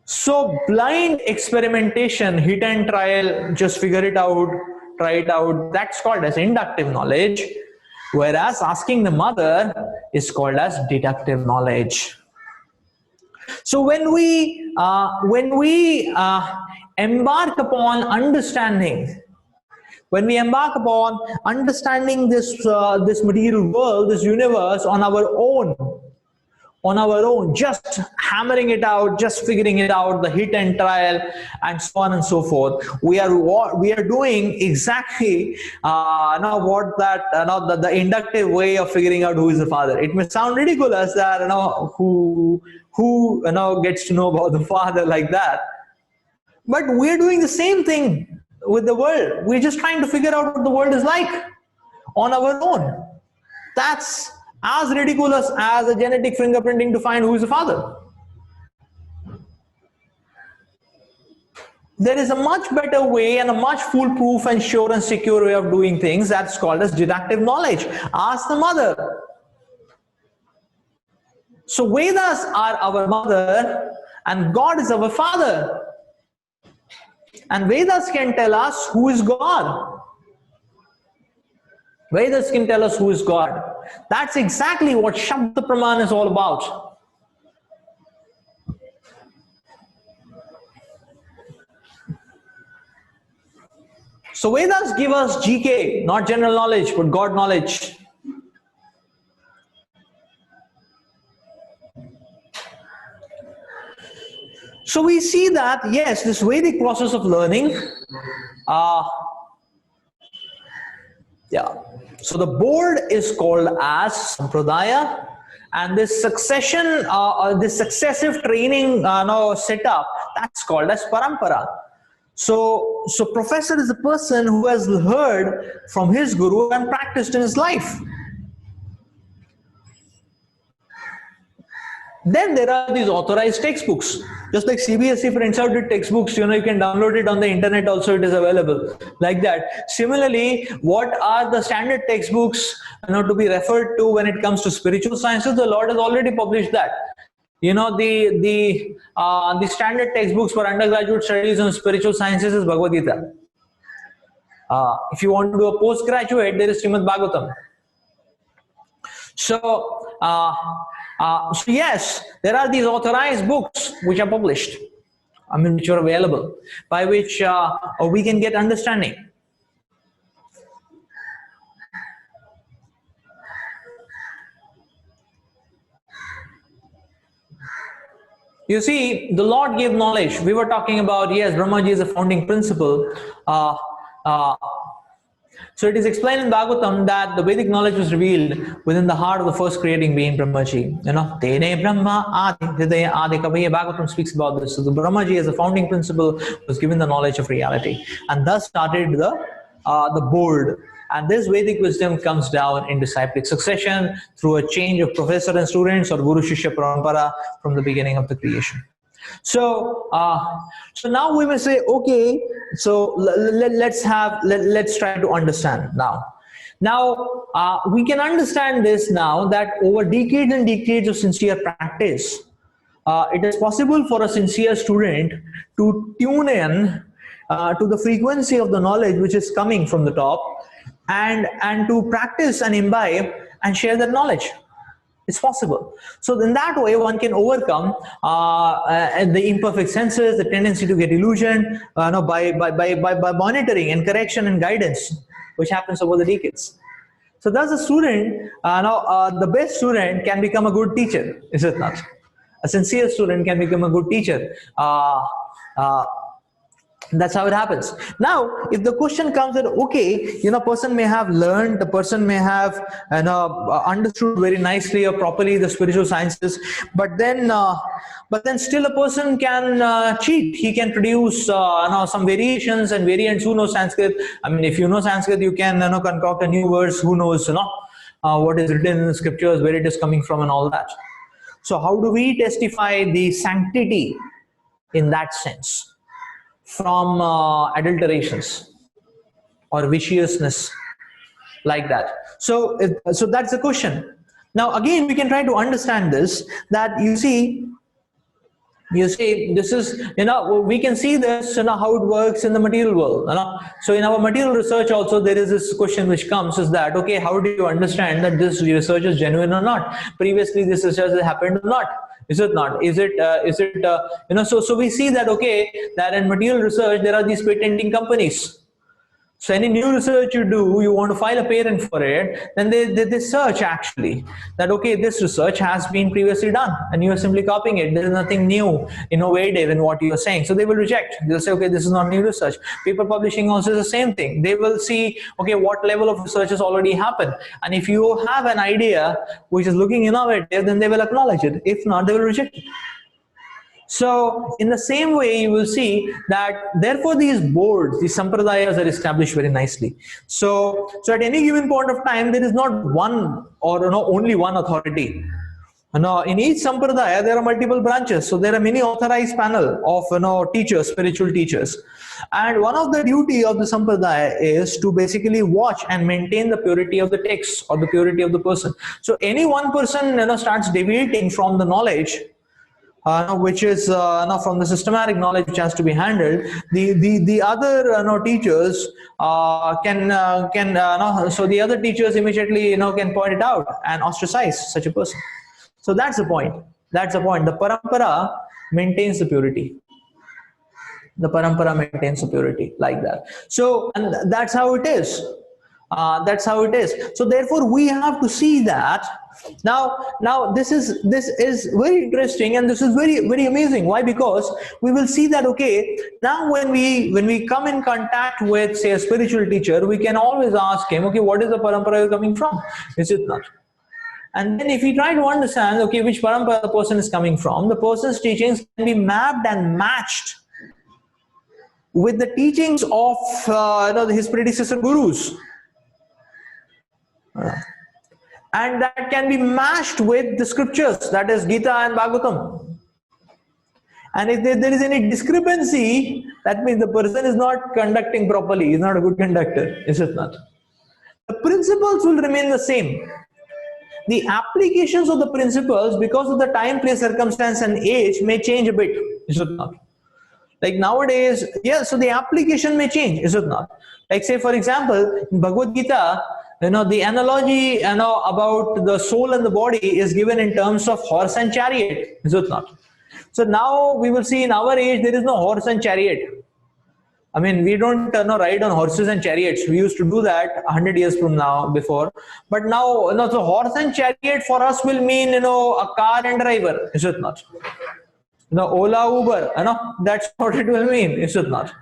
Speaker 2: So blind experimentation, hit and trial, just figure it out, try it out, that's called as inductive knowledge. Whereas asking the mother is called as deductive knowledge. So when we embark upon understanding, this material world, this universe on our own, just hammering it out, just figuring it out, the hit and trial, and so on and so forth, we are doing exactly the inductive way of figuring out who is the father. It may sound ridiculous that who gets to know about the father like that, but we're doing the same thing with the world. We're just trying to figure out what the world is like on our own. That's as ridiculous as a genetic fingerprinting to find who is the father. There is a much better way and a much foolproof and sure and secure way of doing things. That's called as deductive knowledge. Ask the mother. So Vedas are our mother and God is our father. And Vedas can tell us who is God. Vedas can tell us who is God. That's exactly what Shabda Praman is all about. So Vedas give us GK, not general knowledge, but God knowledge. So we see that, yes, this Vedic process of learning, yeah. So the board is called as Sampradaya, and this succession, this successive training setup, that's called as Parampara. So professor is a person who has heard from his guru and practiced in his life. Then there are these authorized textbooks. Just like CBSE prints out the textbooks, you can download it on the internet also, it is available. Like that. Similarly, what are the standard textbooks to be referred to when it comes to spiritual sciences? The Lord has already published that. The standard textbooks for undergraduate studies on spiritual sciences is Bhagavad Gita. If you want to do a postgraduate, there is Srimad Bhagavatam. So yes, there are these authorized books which are published, which are available, by which we can get understanding. You see, the Lord gave knowledge. We were talking about, yes, Brahmaji is a founding principle. So it is explained in Bhagavatam that the Vedic knowledge was revealed within the heart of the first creating being, Brahmaji. Tene Brahma Adi Hridaya Adi Kavaya. Bhagavatam speaks about this. So the Brahmaji as a founding principle was given the knowledge of reality, and thus started the board. And this Vedic wisdom comes down in disciplic succession through a change of professor and students, or Guru Shishya Parampara, from the beginning of the creation. So now we may say, okay, so let's try to understand now. Now we can understand this now, that over decades and decades of sincere practice, it is possible for a sincere student to tune in to the frequency of the knowledge which is coming from the top, and to practice and imbibe and share that knowledge. It's possible. So in that way, one can overcome the imperfect senses, the tendency to get illusioned, by monitoring and correction and guidance, which happens over the decades. So thus a student, the best student can become a good teacher, is it not? A sincere student can become a good teacher. That's how it happens. Now, if the question comes that, okay, person may have learned, the person may have understood very nicely or properly the spiritual sciences, but then still a person can cheat. He can produce some variations and variants. Who knows Sanskrit? If you know Sanskrit, you can concoct a new verse. Who knows what is written in the scriptures, where it is coming from, and all that. So how do we testify the sanctity in that sense from adulterations or viciousness like that? So that's the question. Now again, we can try to understand this, that you see this is, we can see this, how it works in the material world. So in our material research also, there is this question which comes, is that, okay, how do you understand that this research is genuine or not? Previously this research has happened or not? Is it not? So we see that, okay, that in material research, there are these patenting companies. So any new research you do, you want to file a patent for it, then they search actually that, okay, this research has been previously done and you are simply copying it. There is nothing new, innovative in what you are saying. So they will reject. They'll say, okay, this is not new research. Paper publishing also is the same thing. They will see, okay, what level of research has already happened. And if you have an idea which is looking innovative, then they will acknowledge it. If not, they will reject it. So in the same way, you will see that therefore these boards, these sampradayas are established very nicely. So at any given point of time, there is not one or only one authority. In each sampradaya, there are multiple branches. So there are many authorized panel of teachers, spiritual teachers. And one of the duty of the sampradaya is to basically watch and maintain the purity of the text or the purity of the person. So any one person starts deviating from the knowledge, which is from the systematic knowledge which has to be handled, the other teachers so the other teachers immediately can point it out and ostracize such a person. So that's the point. That's the point. The parampara maintains the purity. The parampara maintains the purity like that. So, and that's how it is.
Speaker 1: That's how it is. So therefore we have to see that. Now this is very interesting, and this is very amazing. Why? Because we will see that, okay, now when we come in contact with, say, a spiritual teacher, we can always ask him, okay, what is the parampara you're coming from? Is it not? And then if we try to understand, okay, which parampara the person is coming from, the person's teachings can be mapped and matched with the teachings of his predecessor gurus. And that can be matched with the scriptures, that is Gita and Bhagavatam. And if there is any discrepancy, that means the person is not conducting properly, he is not a good conductor, is it not? The principles will remain the same. The applications of the principles, because of the time, place, circumstance and age, may change a bit, is it not? Like nowadays, yeah, so the application may change, is it not? Like, say for example, in Bhagavad Gita, the analogy about the soul and the body is given in terms of horse and chariot, is it not? So now we will see in our age there is no horse and chariot. I mean, we don't ride on horses and chariots. We used to do that 100 years from now, before. But now, so horse and chariot for us will mean, a car and driver, is it not? Ola, Uber, that's what it will mean, is it not?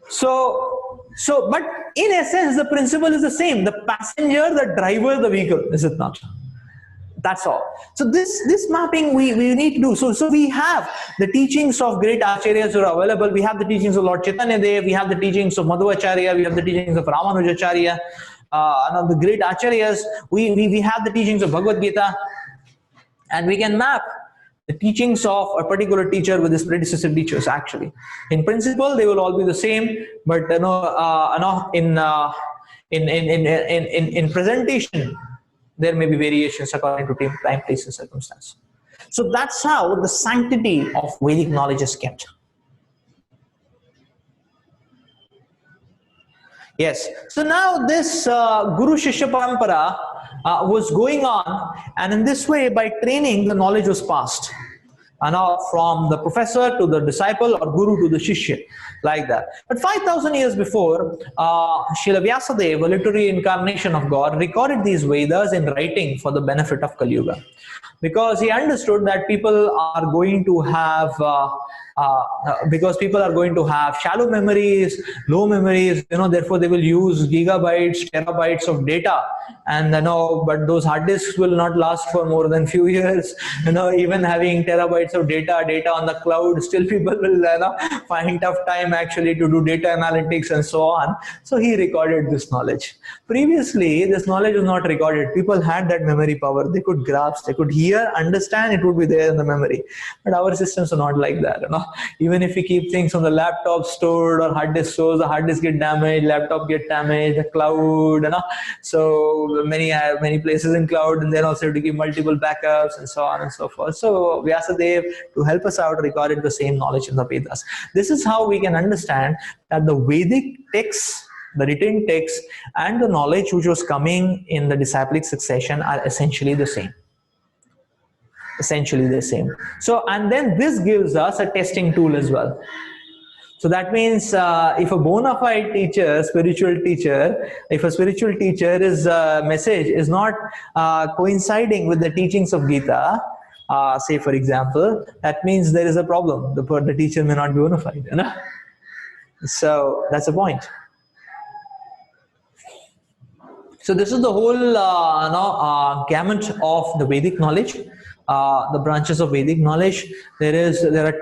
Speaker 1: So, but in essence, the principle is the same. The passenger, the driver, the vehicle, is it not? That's all. So this mapping we need to do. So we have the teachings of great acharyas who are available. We have the teachings of Lord Chaitanya Dev. We have the teachings of Madhvacharya. We have the teachings of Ramanujacharya. The great acharyas. We have the teachings of Bhagavad Gita, and we can map the teachings of a particular teacher with his predecessor teachers. Actually, in principle, they will all be the same, but in presentation, there may be variations according to time, place, and circumstance. So that's how the sanctity of Vedic knowledge is kept. Yes. So now this Guru Shishya Parampara was going on, and in this way, by training, the knowledge was passed. Now from the professor to the disciple, or guru to the shishya, like that. But 5,000 years before, Srila Vyasadeva, a literary incarnation of God, recorded these Vedas in writing for the benefit of Kali Yuga, because he understood that people are going to have shallow memories, low memories, therefore they will use gigabytes, terabytes of data, and but those hard disks will not last for more than few years. Even having terabytes of data on the cloud, still people will find tough time actually to do data analytics and so on. So he recorded this knowledge. Previously, this knowledge was not recorded. People had that memory power. They could grasp, they could hear, understand, it would be there in the memory. But our systems are not like that. Even if we keep things on the laptop stored or hard disk stores, the hard disk get damaged, laptop get damaged, the cloud, so many places in cloud, and then also to give multiple backups and so on and so forth. So Vyasadeva, to help us out, recorded the same knowledge in the Vedas. This is how we can understand that the Vedic texts, the written texts, and the knowledge which was coming in the disciplic succession are essentially the same. So, and then this gives us a testing tool as well. So that means if a bona fide teacher, spiritual teacher, if a spiritual teacher's message is not coinciding with the teachings of Gita, say for example, that means there is a problem. The teacher may not be bona fide. So that's the point. So this is the whole gamut of the Vedic knowledge, the branches of Vedic knowledge. There are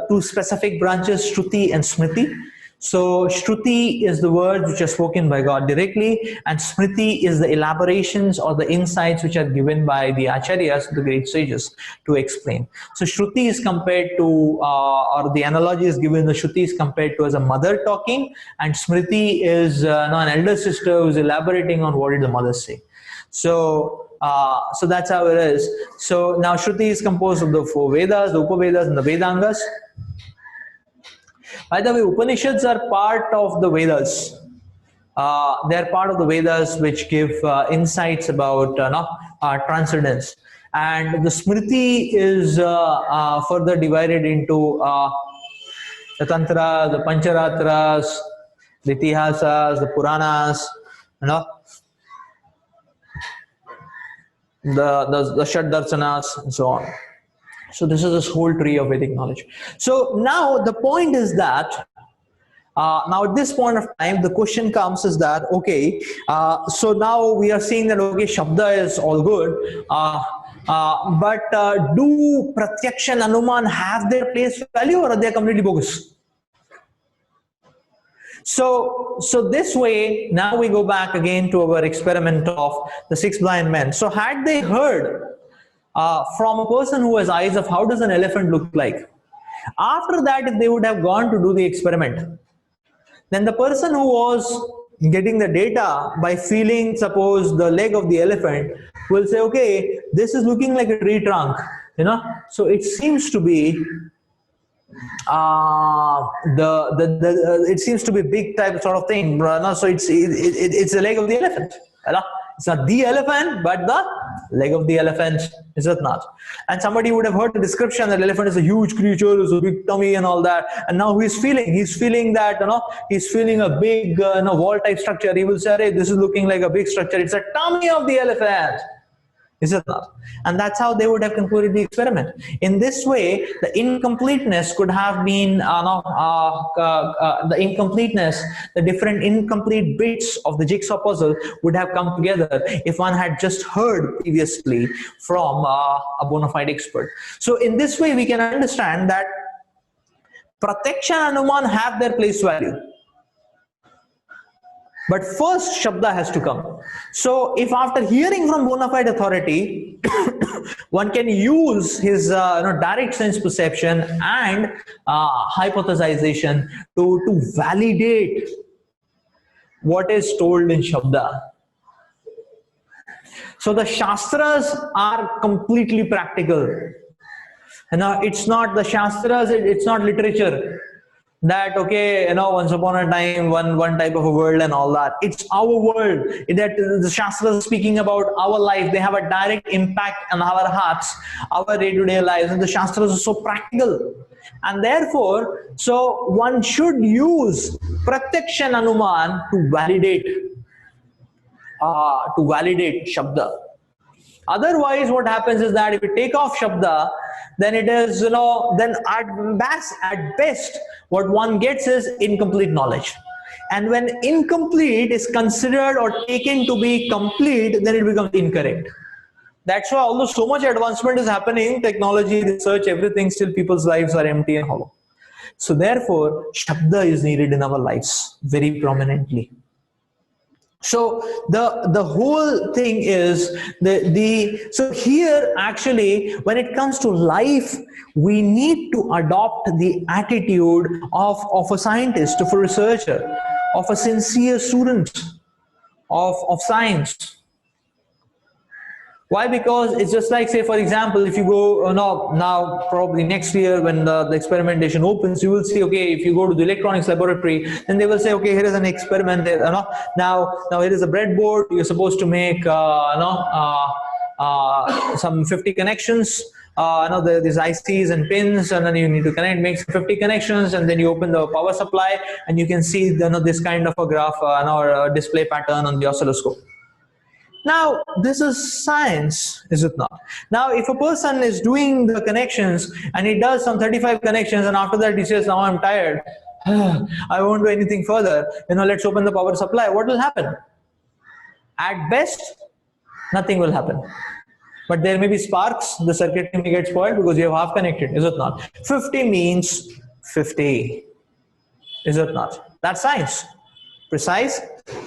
Speaker 1: two specific branches, Shruti and Smriti. So Shruti is the words which are spoken by God directly, and Smriti is the elaborations or the insights which are given by the acharyas, the great sages, to explain. So Shruti is compared to, or the analogy is given, the Shruti is compared to as a mother talking, and Smriti is an elder sister who is elaborating on what did the mother say. So that's how it is. So now Shruti is composed of the 4 Vedas, the Upavedas and the Vedangas. By the way, Upanishads are part of the Vedas. They are part of the Vedas which give insights about transcendence. And the Smriti is further divided into the Tantra, the Pancharatras, the Itihasas, the Puranas,
Speaker 2: you know, the Shad Darsanas and so on. So this is this whole tree of Vedic knowledge. So now the point is that now at this point of time the question comes is that okay, so now we are seeing that okay, Shabda is all good, but do Pratyaksha and Anuman have their place value, or are they completely bogus? So this way, now we go back again to our experiment of the 6 blind men. So had they heard from a person who has eyes of how does an elephant look like, after that if they would have gone to do the experiment, then the person who was getting the data by feeling, suppose, the leg of the elephant will say, okay, this is looking like a tree trunk, you know, so it seems to be it seems to be big type sort of thing, so it's the leg of the elephant. It's not the elephant, but the leg of the elephant, is it not? And somebody would have heard the description that elephant is a huge creature, is a big tummy and all that, and now he's feeling that, you know, he's feeling a big wall type structure. He will say, hey, this is looking like a big structure, it's a tummy of the elephant, is it not? And that's how they would have concluded the experiment. In this way, the incompleteness could have been, the incompleteness, the different incomplete bits of the jigsaw puzzle would have come together if one had just heard previously from a bona fide expert. So in this way, we can understand that Pratyaksha and Anuman have their place value. But first Shabda has to come. So if after hearing from bona fide authority, one can use his direct sense perception and hypothesization to validate what is told in Shabda. So the Shastras are completely practical. It's not the Shastras, it's not literature. That okay, once upon a time, one type of a world and all that. It's our world. That the Shastras are speaking about our life. They have a direct impact on our hearts, our day-to-day lives, and the Shastras are so practical. And therefore, so one should use Pratyaksha and Anuman to validate Shabda. Otherwise, what happens is that if you take off Shabda, then it is, then at best, what one gets is incomplete knowledge. And when incomplete is considered or taken to be complete, then it becomes incorrect. That's why although so much advancement is happening, technology, research, everything, still people's lives are empty and hollow. So therefore, Shabda is needed in our lives very prominently. So the whole thing is so here actually when it comes to life, we need to adopt the attitude of a scientist, of a researcher, of a sincere student of science. Why? Because it's just like, say for example, if you go now probably next year when the experimentation opens, you will see, okay, if you go to the electronics laboratory, then they will say, okay, here is an experiment, now here is a breadboard, you're supposed to make some 50 connections, there's ICs and pins, and then you need to make 50 connections, and then you open the power supply and you can see this kind of a graph or a display pattern on the oscilloscope. Now, this is science, is it not? Now, if a person is doing the connections and he does some 35 connections and after that he says, now I'm tired, I won't do anything further, let's open the power supply, what will happen? At best, nothing will happen. But there may be sparks, the circuitry may get spoiled because you have half connected, is it not? 50 means 50, is it not? That's science. Precise,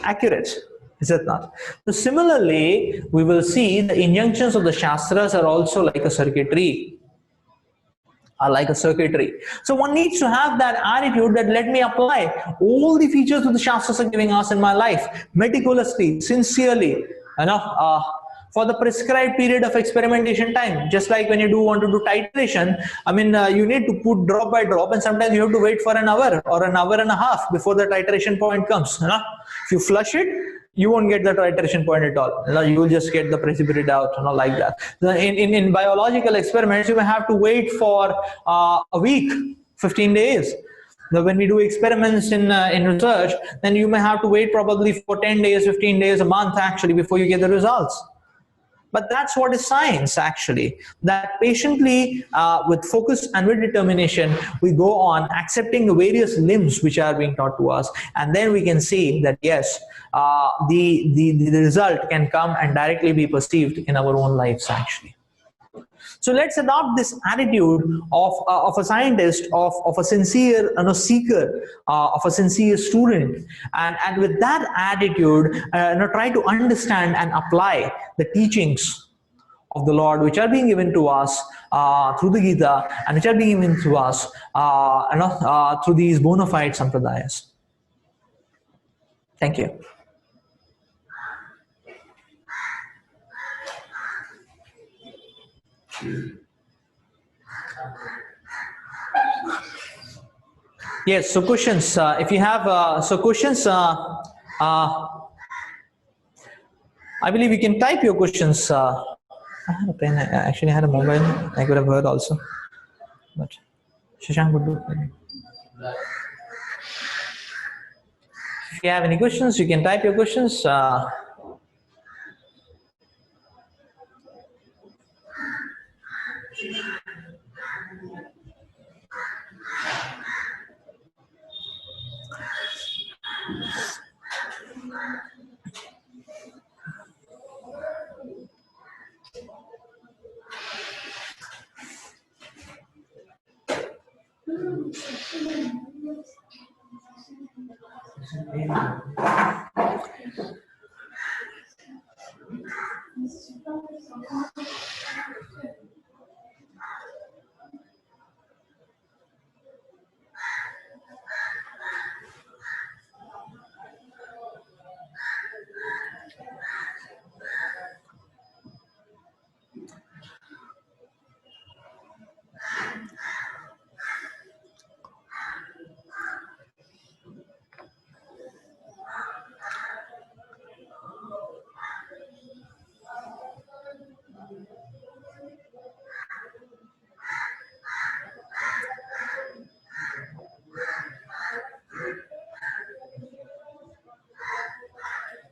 Speaker 2: accurate. Is it not? So similarly, we will see the injunctions of the Shastras are also like a circuitry. So one needs to have that attitude that let me apply all the features that the Shastras are giving us in my life, meticulously, sincerely, for the prescribed period of experimentation time. Just like when you want to do titration, you need to put drop by drop, and sometimes you have to wait for an hour or an hour and a half before the titration point comes. If you flush it, you won't get the titration point at all. You will just get the precipitate out, like that. In biological experiments, you may have to wait for a week, 15 days. when we do experiments in research, then you may have to wait probably for 10 days, 15 days, a month actually before you get the results. But that's what is science actually, that patiently, with focus and with determination, we go on accepting the various limbs which are being taught to us, and then we can see that yes, the result can come and directly be perceived in our own lives actually. So let's adopt this attitude of a scientist, of a sincere seeker, of a sincere student, and with that attitude, try to understand and apply the teachings of the Lord, which are being given to us through the Gita, and which are being given to us through these bona fide sampradayas. Thank you. Yes, so questions. If you have questions, I believe you can type your questions. I had a pen. I actually had a mobile. I could have heard also, but Shashank would do. If you have any questions, you can type your questions.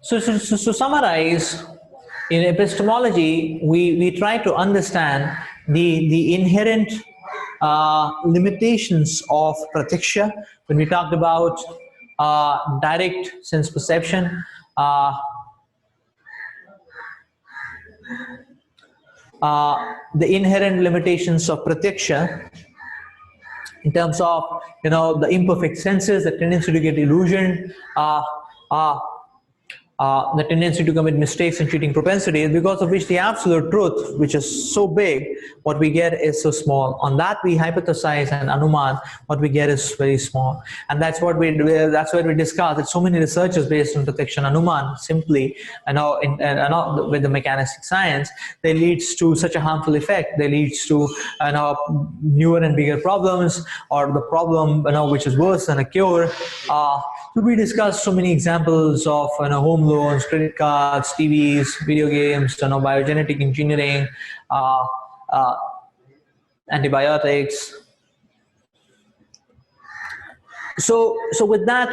Speaker 2: So to summarize, in epistemology, we try to understand the inherent limitations of Pratyaksha. When we talked about direct sense perception, the inherent limitations of Pratyaksha in terms of the imperfect senses, the tendency to get illusioned, the tendency to commit mistakes and cheating propensity, because of which the absolute truth, which is so big, what we get is so small. On that we hypothesize and anuman, what we get is very small. And that's what that's where we discuss that so many researchers based on Pratyaksha and anuman simply with the mechanistic science, they leads to such a harmful effect. They leads to newer and bigger problems, or the problem which is worse than a cure. So we discussed so many examples of home loans, credit cards, TVs, video games, biogenetic engineering, antibiotics. So with that,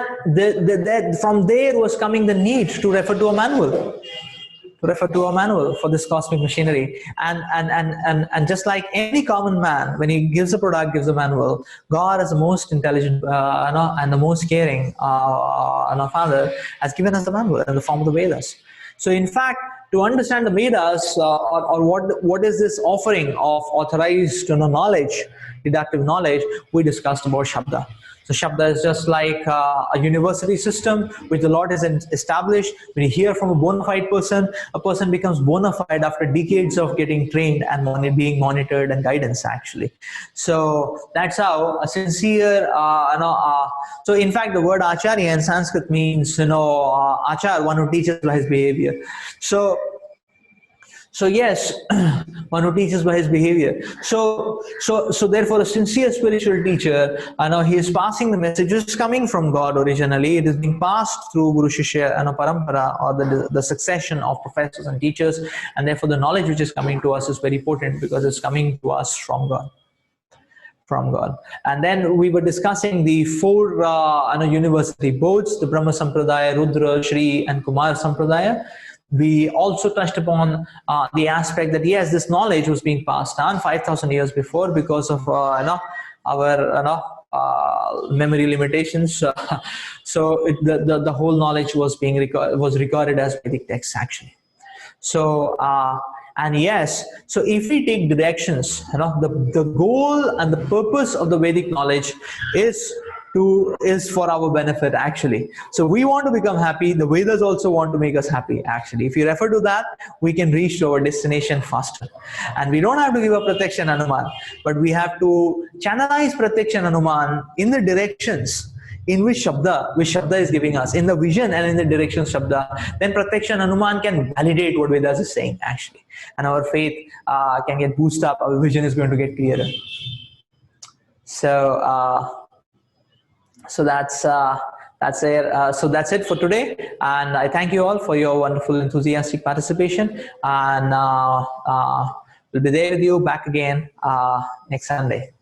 Speaker 2: from there was coming the need to refer to a manual. For this cosmic machinery, and just like any common man, when he gives a product, gives a manual, God, as the most intelligent and the most caring Father, has given us the manual in the form of the Vedas. So in fact, to understand the Vedas, or what is this offering of authorized knowledge, deductive knowledge, we discussed about Shabda. So Shabda is just like a university system which the Lord has established. When you hear from a bona fide person, a person becomes bona fide after decades of getting trained and being monitored and guidance actually. So that's how a sincere, so in fact the word acharya in Sanskrit means, achar, one who teaches by his behavior. So yes, one who teaches by his behavior. So therefore, a sincere spiritual teacher, he is passing the messages coming from God originally. It is being passed through Guru Shishya and Parampara, or the succession of professors and teachers, and therefore the knowledge which is coming to us is very potent because it's coming to us from God. from God. And then we were discussing the four university boards, the Brahma Sampradaya, Rudra, Shri, and Kumar Sampradaya. We also touched upon the aspect that yes, this knowledge was being passed down 5,000 years before because of our memory limitations. So the whole knowledge was being recorded as Vedic texts actually. So and yes, so if we take directions, the goal and the purpose of the Vedic knowledge is for our benefit actually. So we want to become happy. The Vedas also want to make us happy actually. If you refer to that, we can reach to our destination faster. And we don't have to give up Pratyaksha and Anuman, but we have to channelize Pratyaksha and Anuman in the directions in which Shabda is giving us, in the vision and in the direction of Shabda. Then Pratyaksha and Anuman can validate what Vedas is saying actually. And our faith can get boosted up, our vision is going to get clearer. So that's it. So that's it for today, and I thank you all for your wonderful, enthusiastic participation. And we'll be there with you back again next Sunday.